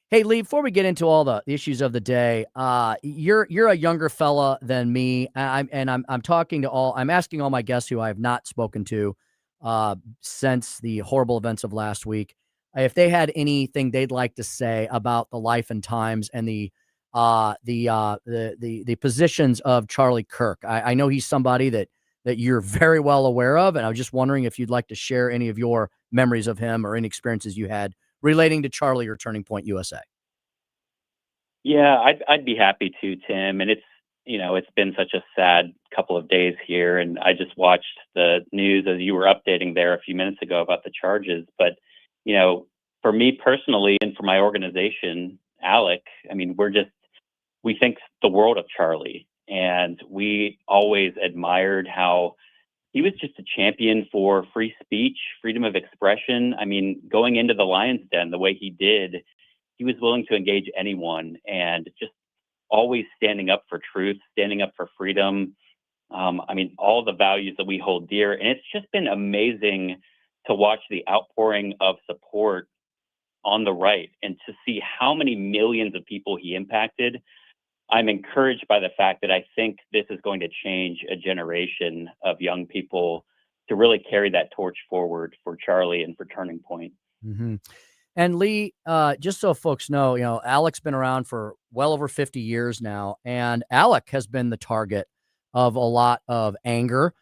Hey, Lee, before we get into all the issues of the day, you're a younger fella than me. I'm asking all my guests who I have not spoken to since the horrible events of last week, if they had anything they'd like to say about the life and times and the positions of Charlie Kirk. I know he's somebody that you're very well aware of, and I was just wondering if you'd like to share any of your memories of him or any experiences you had relating to Charlie or Turning Point USA. Yeah, I'd be happy to, Tim. And it's been such a sad couple of days here. And I just watched the news as you were updating there a few minutes ago about the charges. But, for me personally and for my organization, ALEC, I mean, we think the world of Charlie. And we always admired how he was just a champion for free speech, freedom of expression. I mean, going into the lion's den the way he did, he was willing to engage anyone and just always standing up for truth, standing up for freedom. I mean, all the values that we hold dear. And it's just been amazing to watch the outpouring of support on the right and to see how many millions of people he impacted. I'm encouraged by the fact that I think this is going to change a generation of young people to really carry that torch forward for Charlie and for Turning Point. Mm-hmm. And Lee, just so folks know, Alec's been around for well over 50 years now, and Alec has been the target of a lot of anger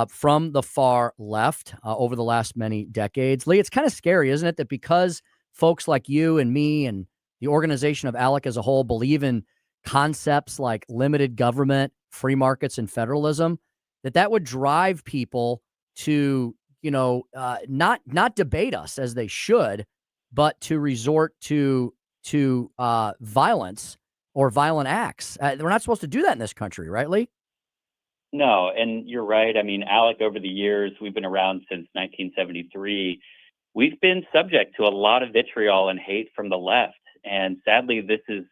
from the far left over the last many decades. Lee, it's kind of scary, isn't it, that because folks like you and me and the organization of Alec as a whole believe in concepts like limited government, free markets, and federalism, that would drive people to, not debate us as they should, but to resort to violence or violent acts. We're not supposed to do that in this country, right, Lee? No, and you're right. I mean, Alec, over the years, we've been around since 1973. We've been subject to a lot of vitriol and hate from the left. And sadly, this is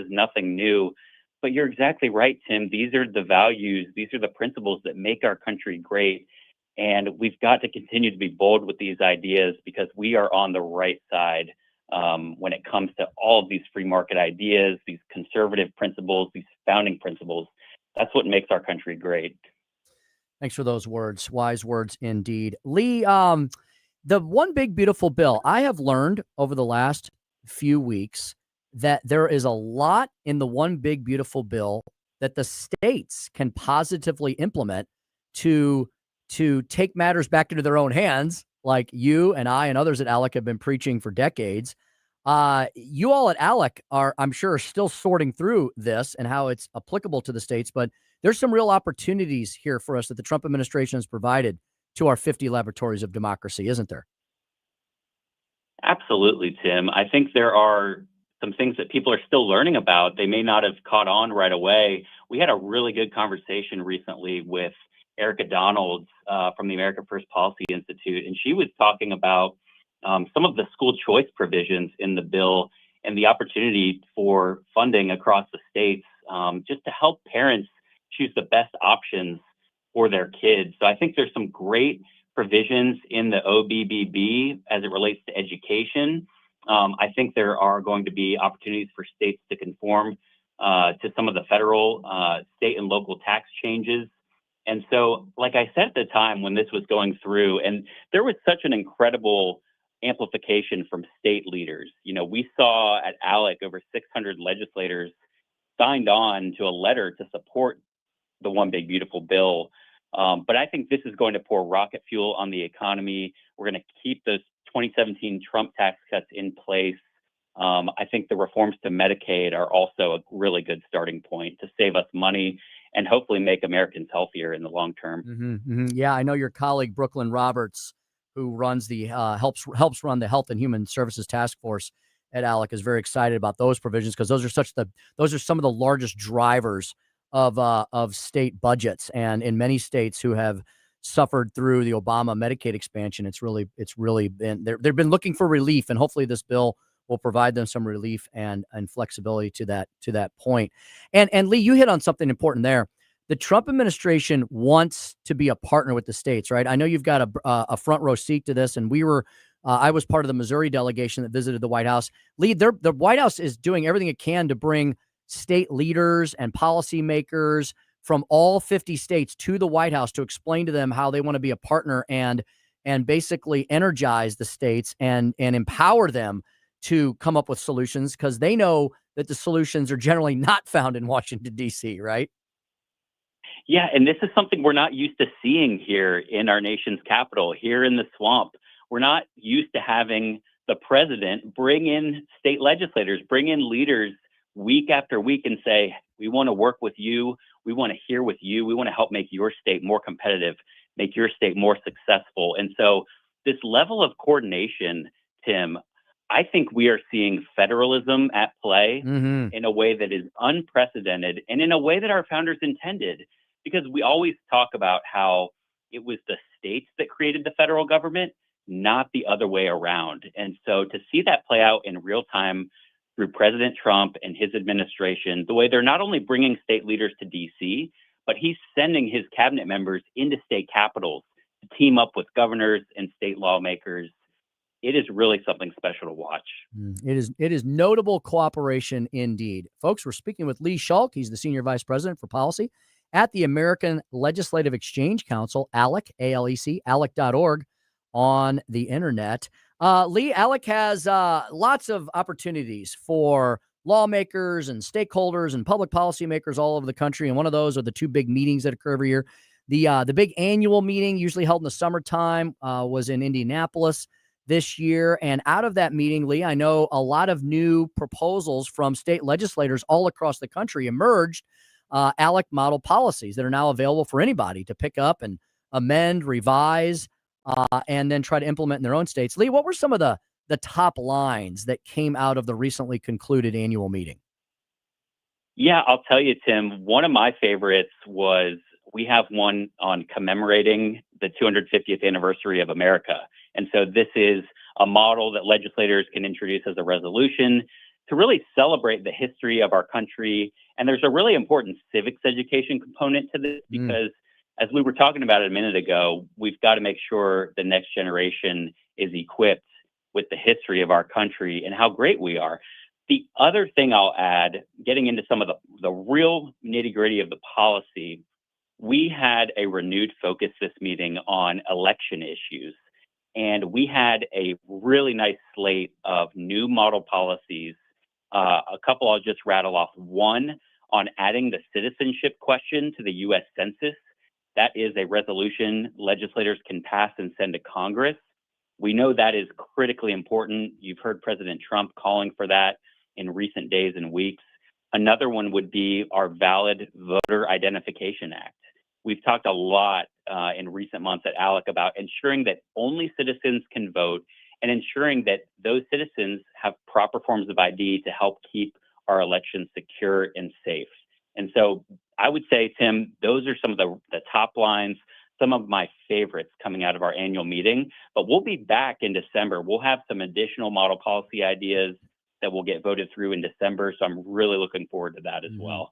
nothing new. But you're exactly right, Tim. These are the values, these are the principles that make our country great. And we've got to continue to be bold with these ideas because we are on the right side when it comes to all of these free market ideas, these conservative principles, these founding principles. That's what makes our country great. Thanks for those words. Wise words indeed. Lee, the one big beautiful bill, I have learned over the last few weeks that there is a lot in the one big beautiful bill that the states can positively implement to take matters back into their own hands, like you and I and others at ALEC have been preaching for decades. You all at ALEC are, I'm sure, still sorting through this and how it's applicable to the states, but there's some real opportunities here for us that the Trump administration has provided to our 50 laboratories of democracy, isn't there? Absolutely, Tim. I think there are some things that people are still learning about. They may not have caught on right away. We had a really good conversation recently with Erica Donalds from the America First Policy Institute, and she was talking about some of the school choice provisions in the bill and the opportunity for funding across the states just to help parents choose the best options for their kids. So I think there's some great provisions in the OBBB as it relates to education. I think there are going to be opportunities for states to conform to some of the federal, state, and local tax changes. And so, like I said at the time when this was going through, and there was such an incredible amplification from state leaders. We saw at ALEC over 600 legislators signed on to a letter to support the One Big Beautiful Bill. But I think this is going to pour rocket fuel on the economy. We're going to keep those 2017 Trump tax cuts in place. I think the reforms to Medicaid are also a really good starting point to save us money and hopefully make Americans healthier in the long term. Mm-hmm, mm-hmm. Yeah, I know your colleague Brooklyn Roberts, who runs the helps run the Health and Human Services Task Force at ALEC, is very excited about those provisions because those are some of the largest drivers of state budgets, and in many states who have suffered through the Obama Medicaid expansion, it's really been they've been looking for relief, and hopefully this bill will provide them some relief and flexibility to that point. And Lee, you hit on something important there. The Trump administration wants to be a partner with the states, right? I know you've got a front row seat to this, and I was part of the Missouri delegation that visited the White House. Lee, the White House is doing everything it can to bring state leaders and policymakers from all 50 states to the White House to explain to them how they want to be a partner and basically energize the states and empower them to come up with solutions, because they know that the solutions are generally not found in Washington, D.C., right? Yeah, and this is something we're not used to seeing here in our nation's capital, here in the swamp. We're not used to having the president bring in state legislators, bring in leaders week after week and say, we want to work with you. We want to hear with you. We want to help make your state more competitive, make your state more successful. And so this level of coordination, Tim, I think we are seeing federalism at play in a way that is unprecedented and in a way that our founders intended, because we always talk about how it was the states that created the federal government, not the other way around. And so to see that play out in real time through President Trump and his administration, the way they're not only bringing state leaders to DC, but he's sending his cabinet members into state capitals to team up with governors and state lawmakers. It is really something special to watch. It is notable cooperation indeed. Folks, we're speaking with Lee Shulk. He's the Senior Vice President for Policy at the American Legislative Exchange Council, ALEC, A-L-E-C, ALEC.org on the internet. Lee, ALEC has lots of opportunities for lawmakers and stakeholders and public policymakers all over the country. And one of those are the two big meetings that occur every year. The big annual meeting, usually held in the summertime, was in Indianapolis this year. And out of that meeting, Lee, I know a lot of new proposals from state legislators all across the country emerged, ALEC model policies that are now available for anybody to pick up and amend, revise, and then try to implement in their own states. Lee, what were some of the top lines that came out of the recently concluded annual meeting? Yeah, I'll tell you, Tim, one of my favorites was we have one on commemorating the 250th anniversary of America. And so this is a model that legislators can introduce as a resolution to really celebrate the history of our country. And there's a really important civics education component to this because as we were talking about it a minute ago, we've got to make sure the next generation is equipped with the history of our country and how great we are. The other thing I'll add, getting into some of the real nitty-gritty of the policy, we had a renewed focus this meeting on election issues. And we had a really nice slate of new model policies. A couple I'll just rattle off. One on adding the citizenship question to the U.S. Census. That is a resolution legislators can pass and send to Congress. We know that is critically important. You've heard President Trump calling for that in recent days and weeks. Another one would be our Valid Voter Identification Act. We've talked a lot in recent months at ALEC about ensuring that only citizens can vote and ensuring that those citizens have proper forms of ID to help keep our elections secure and safe. And so I would say, Tim, those are some of the top lines, some of my favorites coming out of our annual meeting. But we'll be back in December. We'll have some additional model policy ideas that will get voted through in December. So I'm really looking forward to that as well.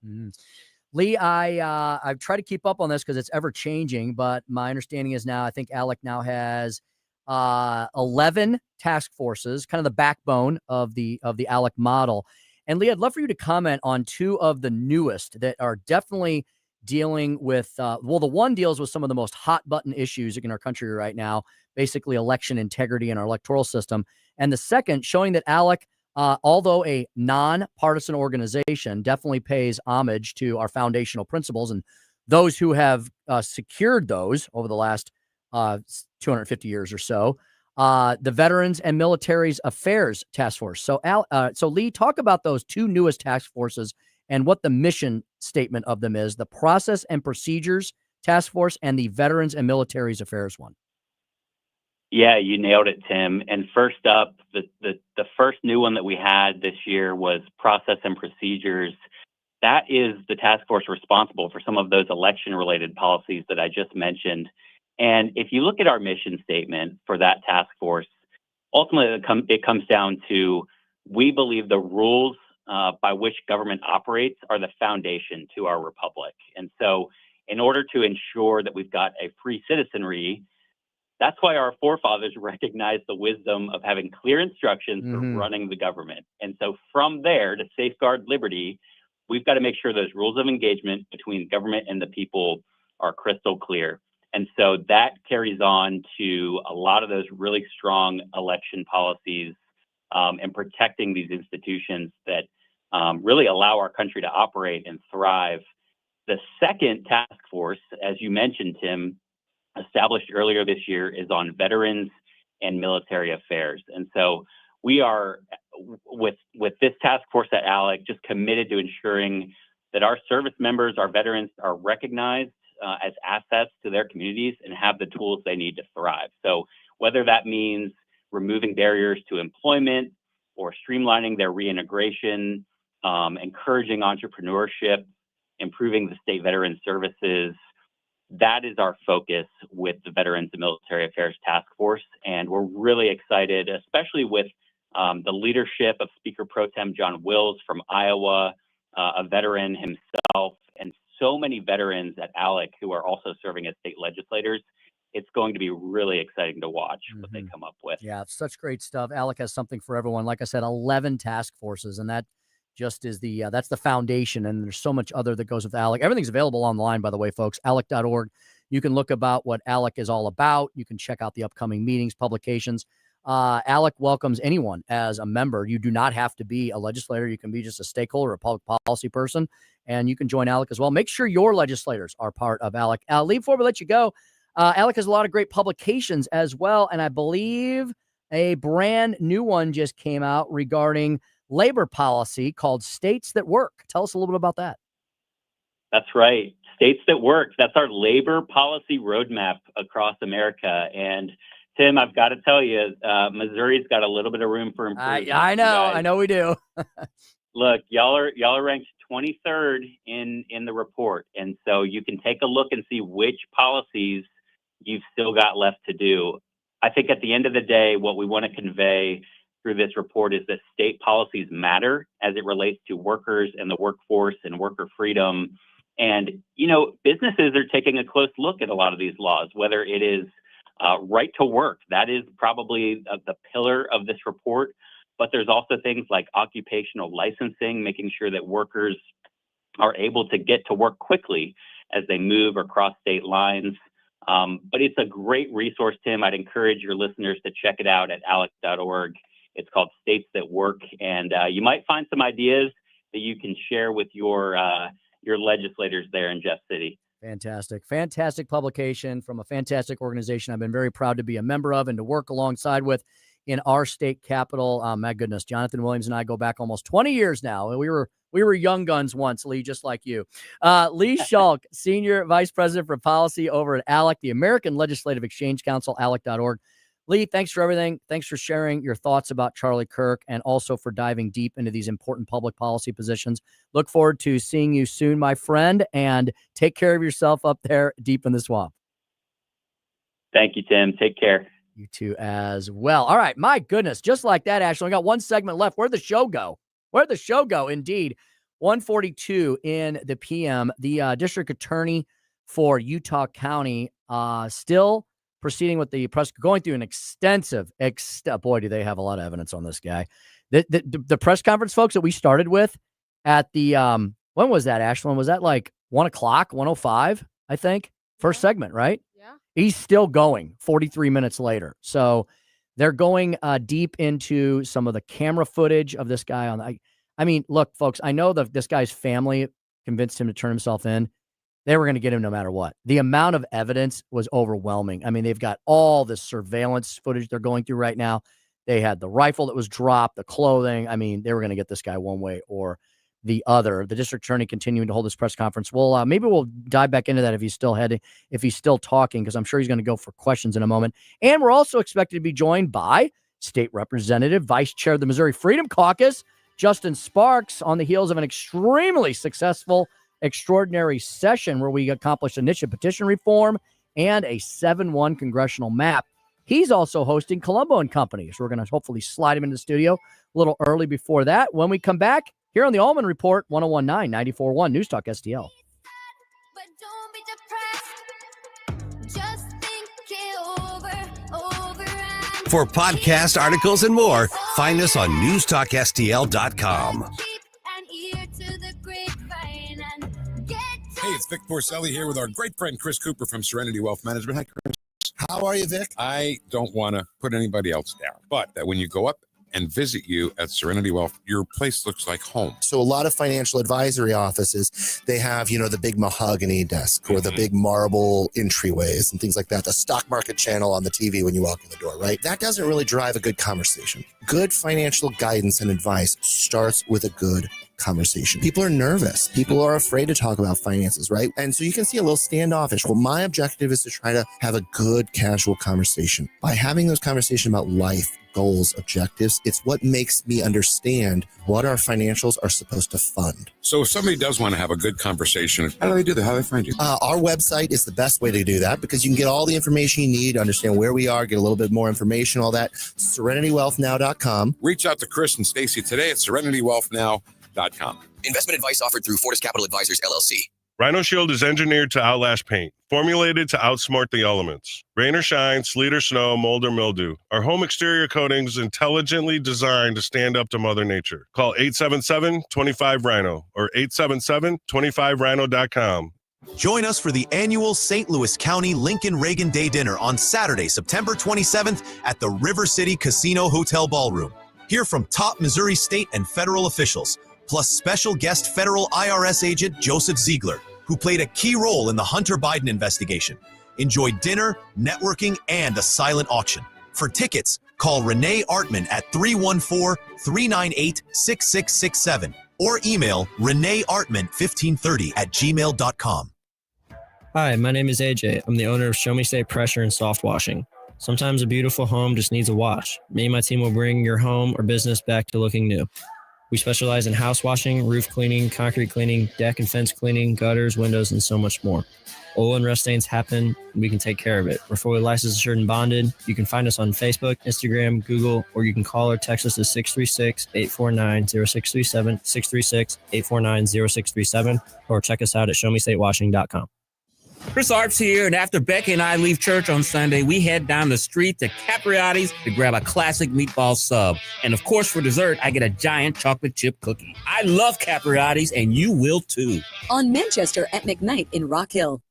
Lee, I've tried to keep up on this because it's ever changing, but my understanding is now I think ALEC now has 11 task forces, kind of the backbone of the ALEC model. And Lee, I'd love for you to comment on two of the newest that are definitely dealing with, the one deals with some of the most hot button issues in our country right now, basically election integrity in our electoral system. And the second, showing that ALEC, although a nonpartisan organization, definitely pays homage to our foundational principles and those who have secured those over the last 250 years or so. The Veterans and Military Affairs Task Force. So, so Lee, talk about those two newest task forces and what the mission statement of them is: the Process and Procedures Task Force and the Veterans and Military Affairs one. Yeah, you nailed it, Tim. And first up, the first new one that we had this year was Process and Procedures. That is the task force responsible for some of those election-related policies that I just mentioned. And if you look at our mission statement for that task force, ultimately it comes down to, we believe the rules by which government operates are the foundation to our republic. And so in order to ensure that we've got a free citizenry, that's why our forefathers recognized the wisdom of having clear instructions for running the government. And so from there, to safeguard liberty, we've got to make sure those rules of engagement between government and the people are crystal clear. And so that carries on to a lot of those really strong election policies and protecting these institutions that really allow our country to operate and thrive. The second task force, as you mentioned, Tim, established earlier this year, is on Veterans and Military Affairs. And so we are, with this task force at ALEC, just committed to ensuring that our service members, our veterans, are recognized as assets to their communities and have the tools they need to thrive. So whether that means removing barriers to employment or streamlining their reintegration, encouraging entrepreneurship, improving the state veteran services, that is our focus with the Veterans and Military Affairs Task Force. And we're really excited, especially with the leadership of Speaker Pro Tem John Wills from Iowa, a veteran himself, and so many veterans at ALEC who are also serving as state legislators. It's going to be really exciting to watch what they come up with. Yeah, it's such great stuff. ALEC has something for everyone. Like I said, 11 task forces, and that just is that's the foundation, and there's so much other that goes with ALEC. Everything's available online, by the way, folks, alec.org. You can look about what ALEC is all about. You can check out the upcoming meetings, publications. ALEC welcomes anyone as a member. You do not have to be a legislator. You can be just a stakeholder, a public policy person, and you can join ALEC as well. Make sure your legislators are part of ALEC. Lee, before we let you go, ALEC has a lot of great publications as well, and I believe a brand new one just came out regarding labor policy called States That Work. Tell us a little bit about that. That's right. States That Work. That's our labor policy roadmap across America. And Tim, I've got to tell you, Missouri's got a little bit of room for improvement. I know we do. Look, y'all are ranked 23rd in the report, and so you can take a look and see which policies you've still got left to do. I think at the end of the day, what we want to convey through this report is that state policies matter as it relates to workers and the workforce and worker freedom. And, businesses are taking a close look at a lot of these laws, whether it is right to work. That is probably the pillar of this report. But there's also things like occupational licensing, making sure that workers are able to get to work quickly as they move across state lines. But it's a great resource, Tim. I'd encourage your listeners to check it out at alec.org. It's called States That Work, and you might find some ideas that you can share with your legislators there in Jeff City. Fantastic publication from a fantastic organization I've been very proud to be a member of and to work alongside with in our state capital. My goodness, Jonathan Williams and I go back almost 20 years now. We were young guns once, Lee, just like you. Lee Schulk, Senior Vice President for Policy over at ALEC, the American Legislative Exchange Council, alec.org. Lee, thanks for everything. Thanks for sharing your thoughts about Charlie Kirk and also for diving deep into these important public policy positions. Look forward to seeing you soon, my friend, and take care of yourself up there deep in the swamp. Thank you, Tim. Take care. You too as well. All right. My goodness. Just like that, Ashley. We got one segment left. Where'd the show go? Indeed. 1:42 in the PM. The district attorney for Utah County still proceeding with the press, going through an extensive, boy, do they have a lot of evidence on this guy. The press conference, folks, that we started with at the, when was that, Ashlyn? Was that like 1 o'clock, 1:05, I think? First segment, right? Yeah. He's still going 43 minutes later. So they're going deep into some of the camera footage of this guy on I mean, look, folks, I know that this guy's family convinced him to turn himself in. They were going to get him no matter what. The amount of evidence was overwhelming. I mean, they've got all this surveillance footage they're going through right now. They had the rifle that was dropped, the clothing. I mean, they were going to get this guy one way or the other. The district attorney continuing to hold this press conference. Well, maybe we'll dive back into that if he's still talking, because I'm sure he's going to go for questions in a moment. And we're also expected to be joined by State Representative, Vice Chair of the Missouri Freedom Caucus, Justin Sparks, on the heels of an extremely successful extraordinary session where we accomplished initiative petition reform and a 7-1 congressional map. He's also hosting Colombo and Company, so we're going to hopefully slide him into the studio a little early before that. When we come back here on the Allman Report, 101.9, 94.1 News Talk STL. For podcast articles and more, find us on newstalkstl.com. Hey, it's Vic Porcelli here with our great friend Chris Cooper from Serenity Wealth Management. Hi, Chris. How are you, Vic? I don't want to put anybody else down, but that when you go up and visit you at Serenity Wealth, your place looks like home. So a lot of financial advisory offices, they have, the big mahogany desk or the big marble entryways and things like that. The stock market channel on the TV when you walk in the door, right? That doesn't really drive a good conversation. Good financial guidance and advice starts with a good conversation. People are nervous. People are afraid to talk about finances, right? And so you can see a little standoffish. Well, my objective is to try to have a good, casual conversation. By having those conversations about life, goals, objectives, it's what makes me understand what our financials are supposed to fund. So if somebody does want to have a good conversation, how do they do that? How do they find you? Our website is the best way to do that because you can get all the information you need, understand where we are, get a little bit more information, all that. SerenityWealthNow.com. Reach out to Chris and Stacy today at SerenityWealthNow.com. Investment advice offered through Fortis Capital Advisors, LLC. Rhino Shield is engineered to outlast paint, formulated to outsmart the elements. Rain or shine, sleet or snow, mold or mildew. Our home exterior coatings intelligently designed to stand up to Mother Nature. Call 877-25-RHINO or 877-25rhino.com. Join us for the annual St. Louis County Lincoln Reagan Day Dinner on Saturday, September 27th at the River City Casino Hotel Ballroom. Hear from top Missouri state and federal officials, plus special guest federal IRS agent Joseph Ziegler, who played a key role in the Hunter Biden investigation. Enjoy dinner, networking, and a silent auction. For tickets, call Renee Artman at 314-398-6667 or email reneeartman1530@gmail.com. Hi, my name is AJ. I'm the owner of Show Me State Pressure and Soft Washing. Sometimes a beautiful home just needs a wash. Me and my team will bring your home or business back to looking new. We specialize in house washing, roof cleaning, concrete cleaning, deck and fence cleaning, gutters, windows, and so much more. Oil and rust stains happen, and we can take care of it. We're fully licensed, insured, and bonded. You can find us on Facebook, Instagram, Google, or you can call or text us at 636-849-0637, 636-849-0637, or check us out at showmestatewashing.com. Chris Arps here, and after Becky and I leave church on Sunday, we head down the street to Capriotti's to grab a classic meatball sub. And of course, for dessert, I get a giant chocolate chip cookie. I love Capriotti's, and you will too. On Manchester at McKnight in Rock Hill.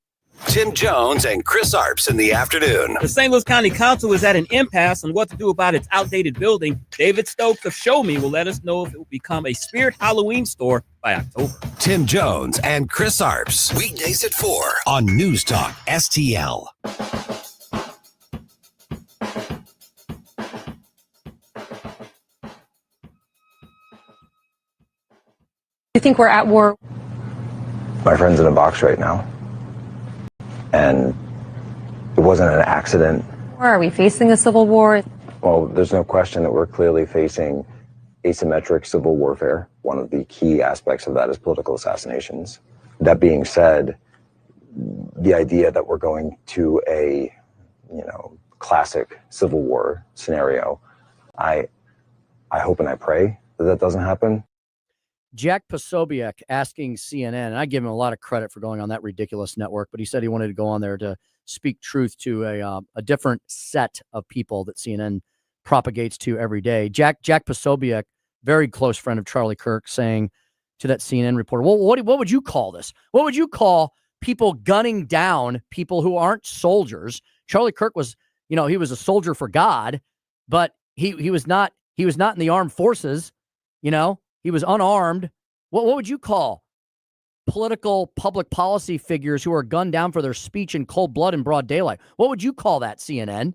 Tim Jones and Chris Arps in the afternoon. The St. Louis County Council is at an impasse on what to do about its outdated building. David Stokes of Show Me will let us know if it will become a Spirit Halloween store by October. Tim Jones and Chris Arps. Weekdays at 4 on News Talk STL. You think we're at war? My friend's in a box right now. And it wasn't an accident. Are we facing a civil war? Well, there's no question that we're clearly facing asymmetric civil warfare. One of the key aspects of that is political assassinations. That being said, the idea that we're going to a, classic civil war scenario, I hope and I pray that that doesn't happen. Jack Posobiec asking CNN, and I give him a lot of credit for going on that ridiculous network, but he said he wanted to go on there to speak truth to a different set of people that CNN propagates to every day. Jack Posobiec, very close friend of Charlie Kirk, saying to that CNN reporter, well, what would you call this? What would you call people gunning down people who aren't soldiers? Charlie Kirk was, he was a soldier for God, but he was not in the armed forces, He was unarmed. What would you call political public policy figures who are gunned down for their speech in cold blood in broad daylight? What would you call that, CNN?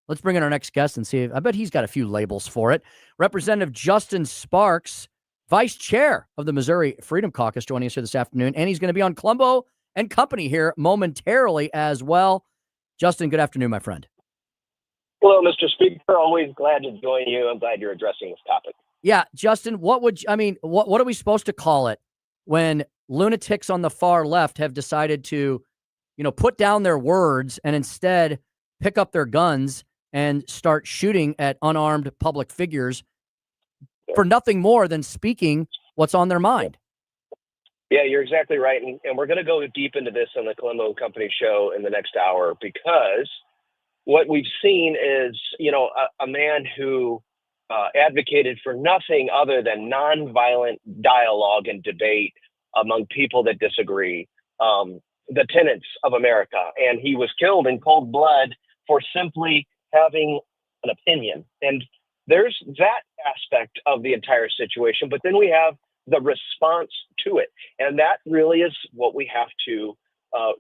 Let's bring in our next guest and see. I bet he's got a few labels for it. Representative Justin Sparks, Vice Chair of the Missouri Freedom Caucus, joining us here this afternoon. And he's going to be on Columbo and Company here momentarily as well. Justin, good afternoon, my friend. Hello, Mr. Speaker. Always glad to join you. I'm glad you're addressing this topic. Yeah, Justin, what are we supposed to call it when lunatics on the far left have decided to, put down their words and instead pick up their guns and start shooting at unarmed public figures for nothing more than speaking what's on their mind? Yeah, you're exactly right. And we're going to go deep into this on the Columbo Company show in the next hour, because what we've seen is, a man who advocated for nothing other than nonviolent dialogue and debate among people that disagree, the tenets of America. And he was killed in cold blood for simply having an opinion. And there's that aspect of the entire situation. But then we have the response to it. And that really is what we have to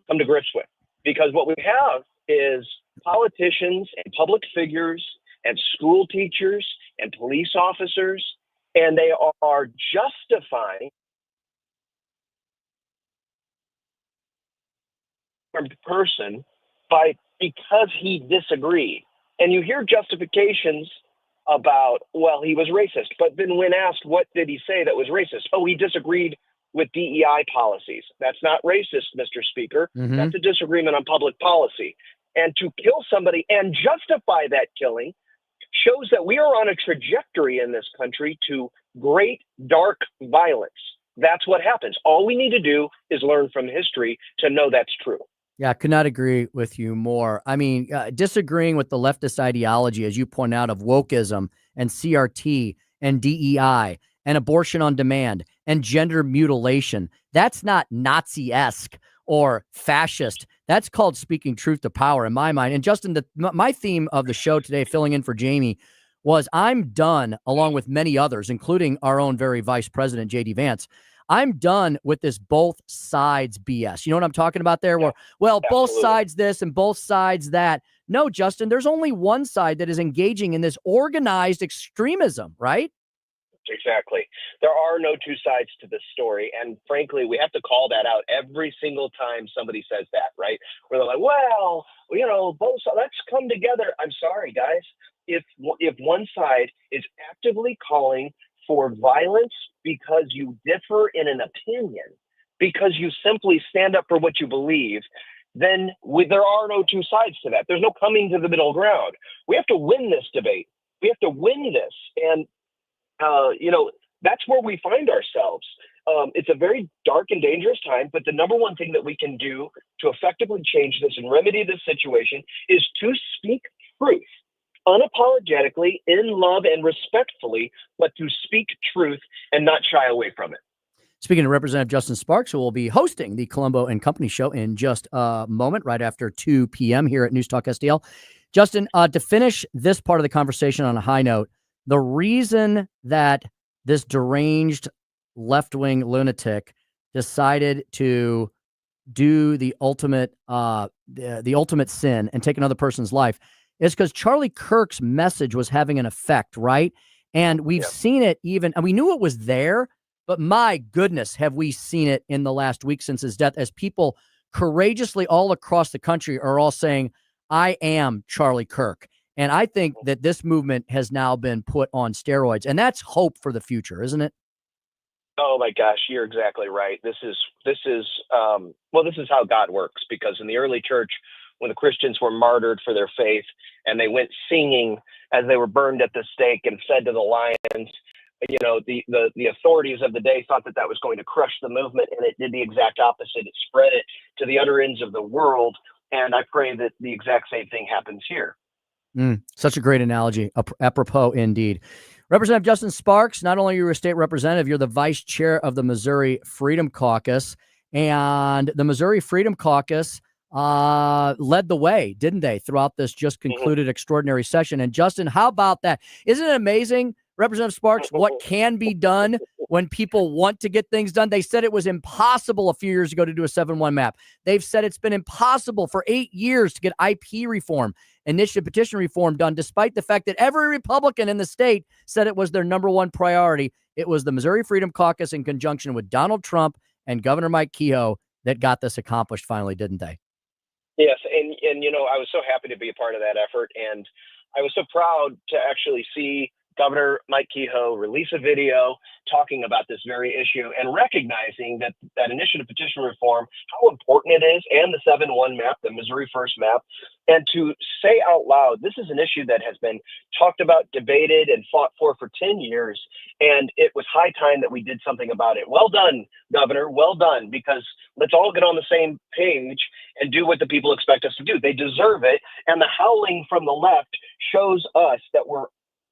come to grips with. Because what we have is politicians and public figures and school teachers and police officers And they are justifying a person because he disagreed. And you hear justifications about, well, he was racist. But then when asked, what did he say that was racist? Oh, he disagreed with DEI policies. That's not racist, Mr. Speaker. That's a disagreement on public policy. And to kill somebody and justify that killing shows that we are on a trajectory in this country to great dark violence. That's what happens. All we need to do is learn from history to know that's true. Yeah, I could not agree with you more. I mean, disagreeing with the leftist ideology, as you point out, of wokeism and CRT and DEI and abortion on demand and gender mutilation, that's not Nazi-esque or fascist. That's called speaking truth to power in my mind. And Justin, my theme of the show today, filling in for Jamie, was I'm done, along with many others, including our own very vice president, J.D. Vance. I'm done with this both sides BS. You know what I'm talking about there? Where, well, both sides this and both sides that. No, Justin, there's only one side that is engaging in this organized extremism, right? Exactly. There are no two sides to this story. And frankly, we have to call that out every single time somebody says that, right? Where they're like, well, you know, both sides, let's come together. I'm sorry, guys. If one side is actively calling for violence because you differ in an opinion, because you simply stand up for what you believe, then there are no two sides to that. There's no coming to the middle ground. We have to win this debate. We have to win this. And, that's where we find ourselves. It's a very dark and dangerous time, but the number one thing that we can do to effectively change this and remedy this situation is to speak truth. Unapologetically, in love and respectfully, but to speak truth and not shy away from it. Speaking of Representative Justin Sparks, who will be hosting the Colombo and Company show in just a moment, right after 2 p.m. here at News Talk STL. Justin, to finish this part of the conversation on a high note, the reason that this deranged left-wing lunatic decided to do the ultimate sin and take another person's life is because Charlie Kirk's message was having an effect, right? And we've seen it even, and we knew it was there, but my goodness, have we seen it in the last week since his death, as people courageously all across the country are all saying, I am Charlie Kirk. And I think that this movement has now been put on steroids, and that's hope for the future, isn't it? Oh my gosh, you're exactly right. This is how God works, because in the early church, when the Christians were martyred for their faith and they went singing as they were burned at the stake and fed to the lions, the authorities of the day thought that was going to crush the movement, and it did the exact opposite. It spread it to the other ends of the world. And I pray that the exact same thing happens here. Such a great analogy. Apropos indeed. Representative Justin Sparks, not only are you a state representative, you're the vice chair of the Missouri Freedom Caucus. And the Missouri Freedom Caucus led the way, didn't they, throughout this just concluded extraordinary session? And Justin, how about that? Isn't it amazing, Representative Sparks, what can be done when people want to get things done? They said it was impossible a few years ago to do a 7-1 map. They've said it's been impossible for 8 years to get IP reform, initiative petition reform done, despite the fact that every Republican in the state said it was their number one priority. It was the Missouri Freedom Caucus in conjunction with Donald Trump and Governor Mike Kehoe that got this accomplished finally, didn't they? Yes, and I was so happy to be a part of that effort, and I was so proud to actually see Governor Mike Kehoe release a video talking about this very issue and recognizing that initiative petition reform, how important it is, and the 7-1 map, the Missouri First map, and to say out loud, this is an issue that has been talked about, debated, and fought for 10 years, and it was high time that we did something about it. Well done, Governor, well done, because let's all get on the same page and do what the people expect us to do. They deserve it, and the howling from the left shows us that we're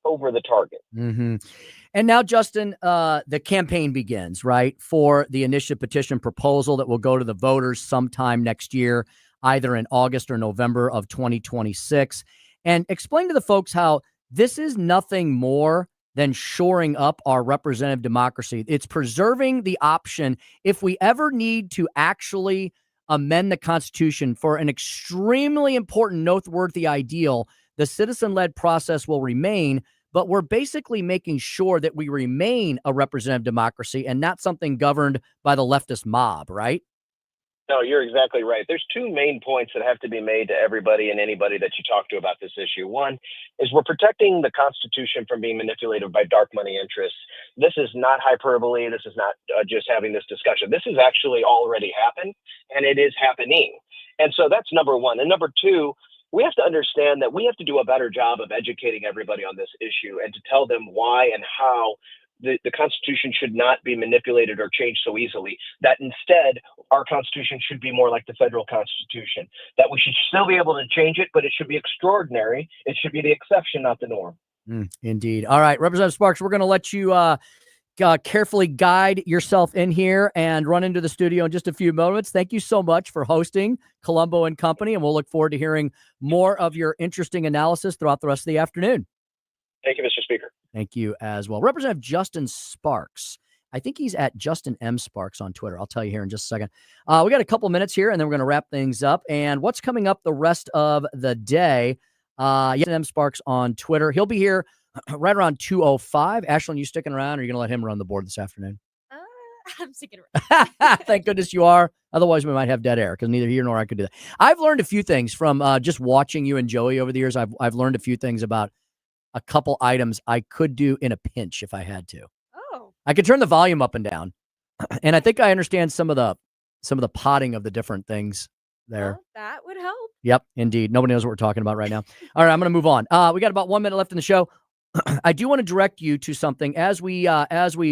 over the target. And now, Justin, the campaign begins, right, for the initiative petition proposal that will go to the voters sometime next year, either in August or November of 2026. And explain to the folks how this is nothing more than shoring up our representative democracy. It's preserving the option, if we ever need to actually amend the Constitution for an extremely important, noteworthy ideal, the citizen-led process will remain. but we're basically making sure that we remain a representative democracy and not something governed by the leftist mob, right? No, you're exactly right. There's two main points that have to be made to everybody and anybody that you talk to about this issue. One is we're protecting the Constitution from being manipulated by dark money interests. This is not hyperbole. This is not just having this discussion. This has actually already happened, and it is happening. And so that's number one. And number two, we have to understand that we have to do a better job of educating everybody on this issue and to tell them why and how the Constitution should not be manipulated or changed so easily, that instead our Constitution should be more like the federal Constitution, that we should still be able to change it, but it should be extraordinary. It should be the exception, not the norm. Indeed. All right, Representative Sparks, we're going to let you carefully guide yourself in here and run into the studio in just a few moments. Thank you so much for hosting Colombo and Company, and we'll look forward to hearing more of your interesting analysis throughout the rest of the afternoon. Thank you, Mr. Speaker. Thank you as well. Representative Justin Sparks. I think he's at Justin M. Sparks on Twitter. I'll tell you here in just a second. We got a couple minutes here, and then we're going to wrap things up. And what's coming up the rest of the day? Justin M. Sparks on Twitter. He'll be here right around 2:05. Ashlyn, you sticking around, or are you going to let him run the board this afternoon? I'm sticking around. Thank goodness you are. Otherwise, we might have dead air because neither he nor I could do that. I've learned a few things from just watching you and Joey over the years. I've learned a few things about a couple items I could do in a pinch if I had to. Oh. I could turn the volume up and down. And I think I understand some of the potting of the different things there. Well, that would help. Yep, indeed. Nobody knows what we're talking about right now. All right, I'm going to move on. We got about 1 minute left in the show. I do want to direct you to something as we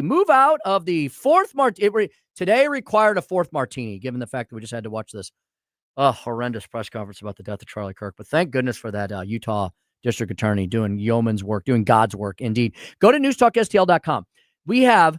move out of the fourth martini. Today required a fourth martini, given the fact that we just had to watch this horrendous press conference about the death of Charlie Kirk. But thank goodness for that Utah district attorney doing yeoman's work, doing God's work. Indeed. Go to newstalkstl.com. We have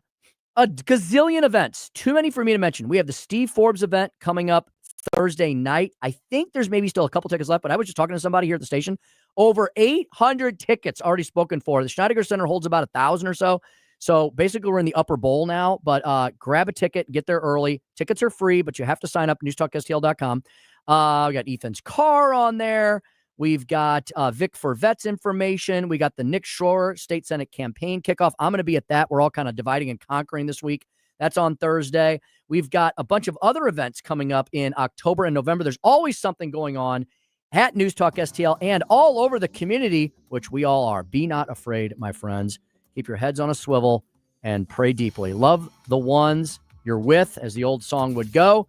a gazillion events. Too many for me to mention. We have the Steve Forbes event coming up Thursday night. I think there's maybe still a couple tickets left, but I was just talking to somebody here at the station. Over 800 tickets already spoken for. The Schneider Center holds about 1,000 or so. So basically we're in the upper bowl now, but grab a ticket, get there early. Tickets are free, but you have to sign up at newstalkstl.com. We got Ethan's car on there. We've got Vic for Vets information. We got the Nick Schroer State Senate campaign kickoff. I'm going to be at that. We're all kind of dividing and conquering this week. That's on Thursday. We've got a bunch of other events coming up in October and November. There's always something going on at News Talk STL and all over the community, which we all are. Be not afraid, my friends. Keep your heads on a swivel and pray deeply. Love the ones you're with, as the old song would go.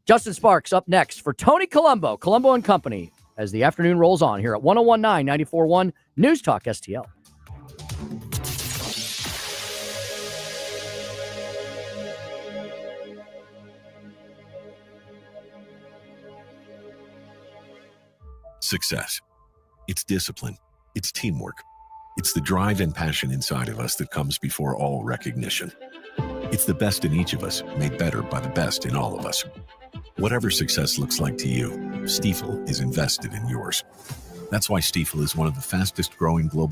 Justin Sparks up next for Tony Colombo and Company, as the afternoon rolls on here at 101.9 94.1 News Talk STL. Success. It's discipline. It's teamwork. It's the drive and passion inside of us that comes before all recognition. It's the best in each of us, made better by the best in all of us. Whatever success looks like to you, Stiefel is invested in yours. That's why Stiefel is one of the fastest growing global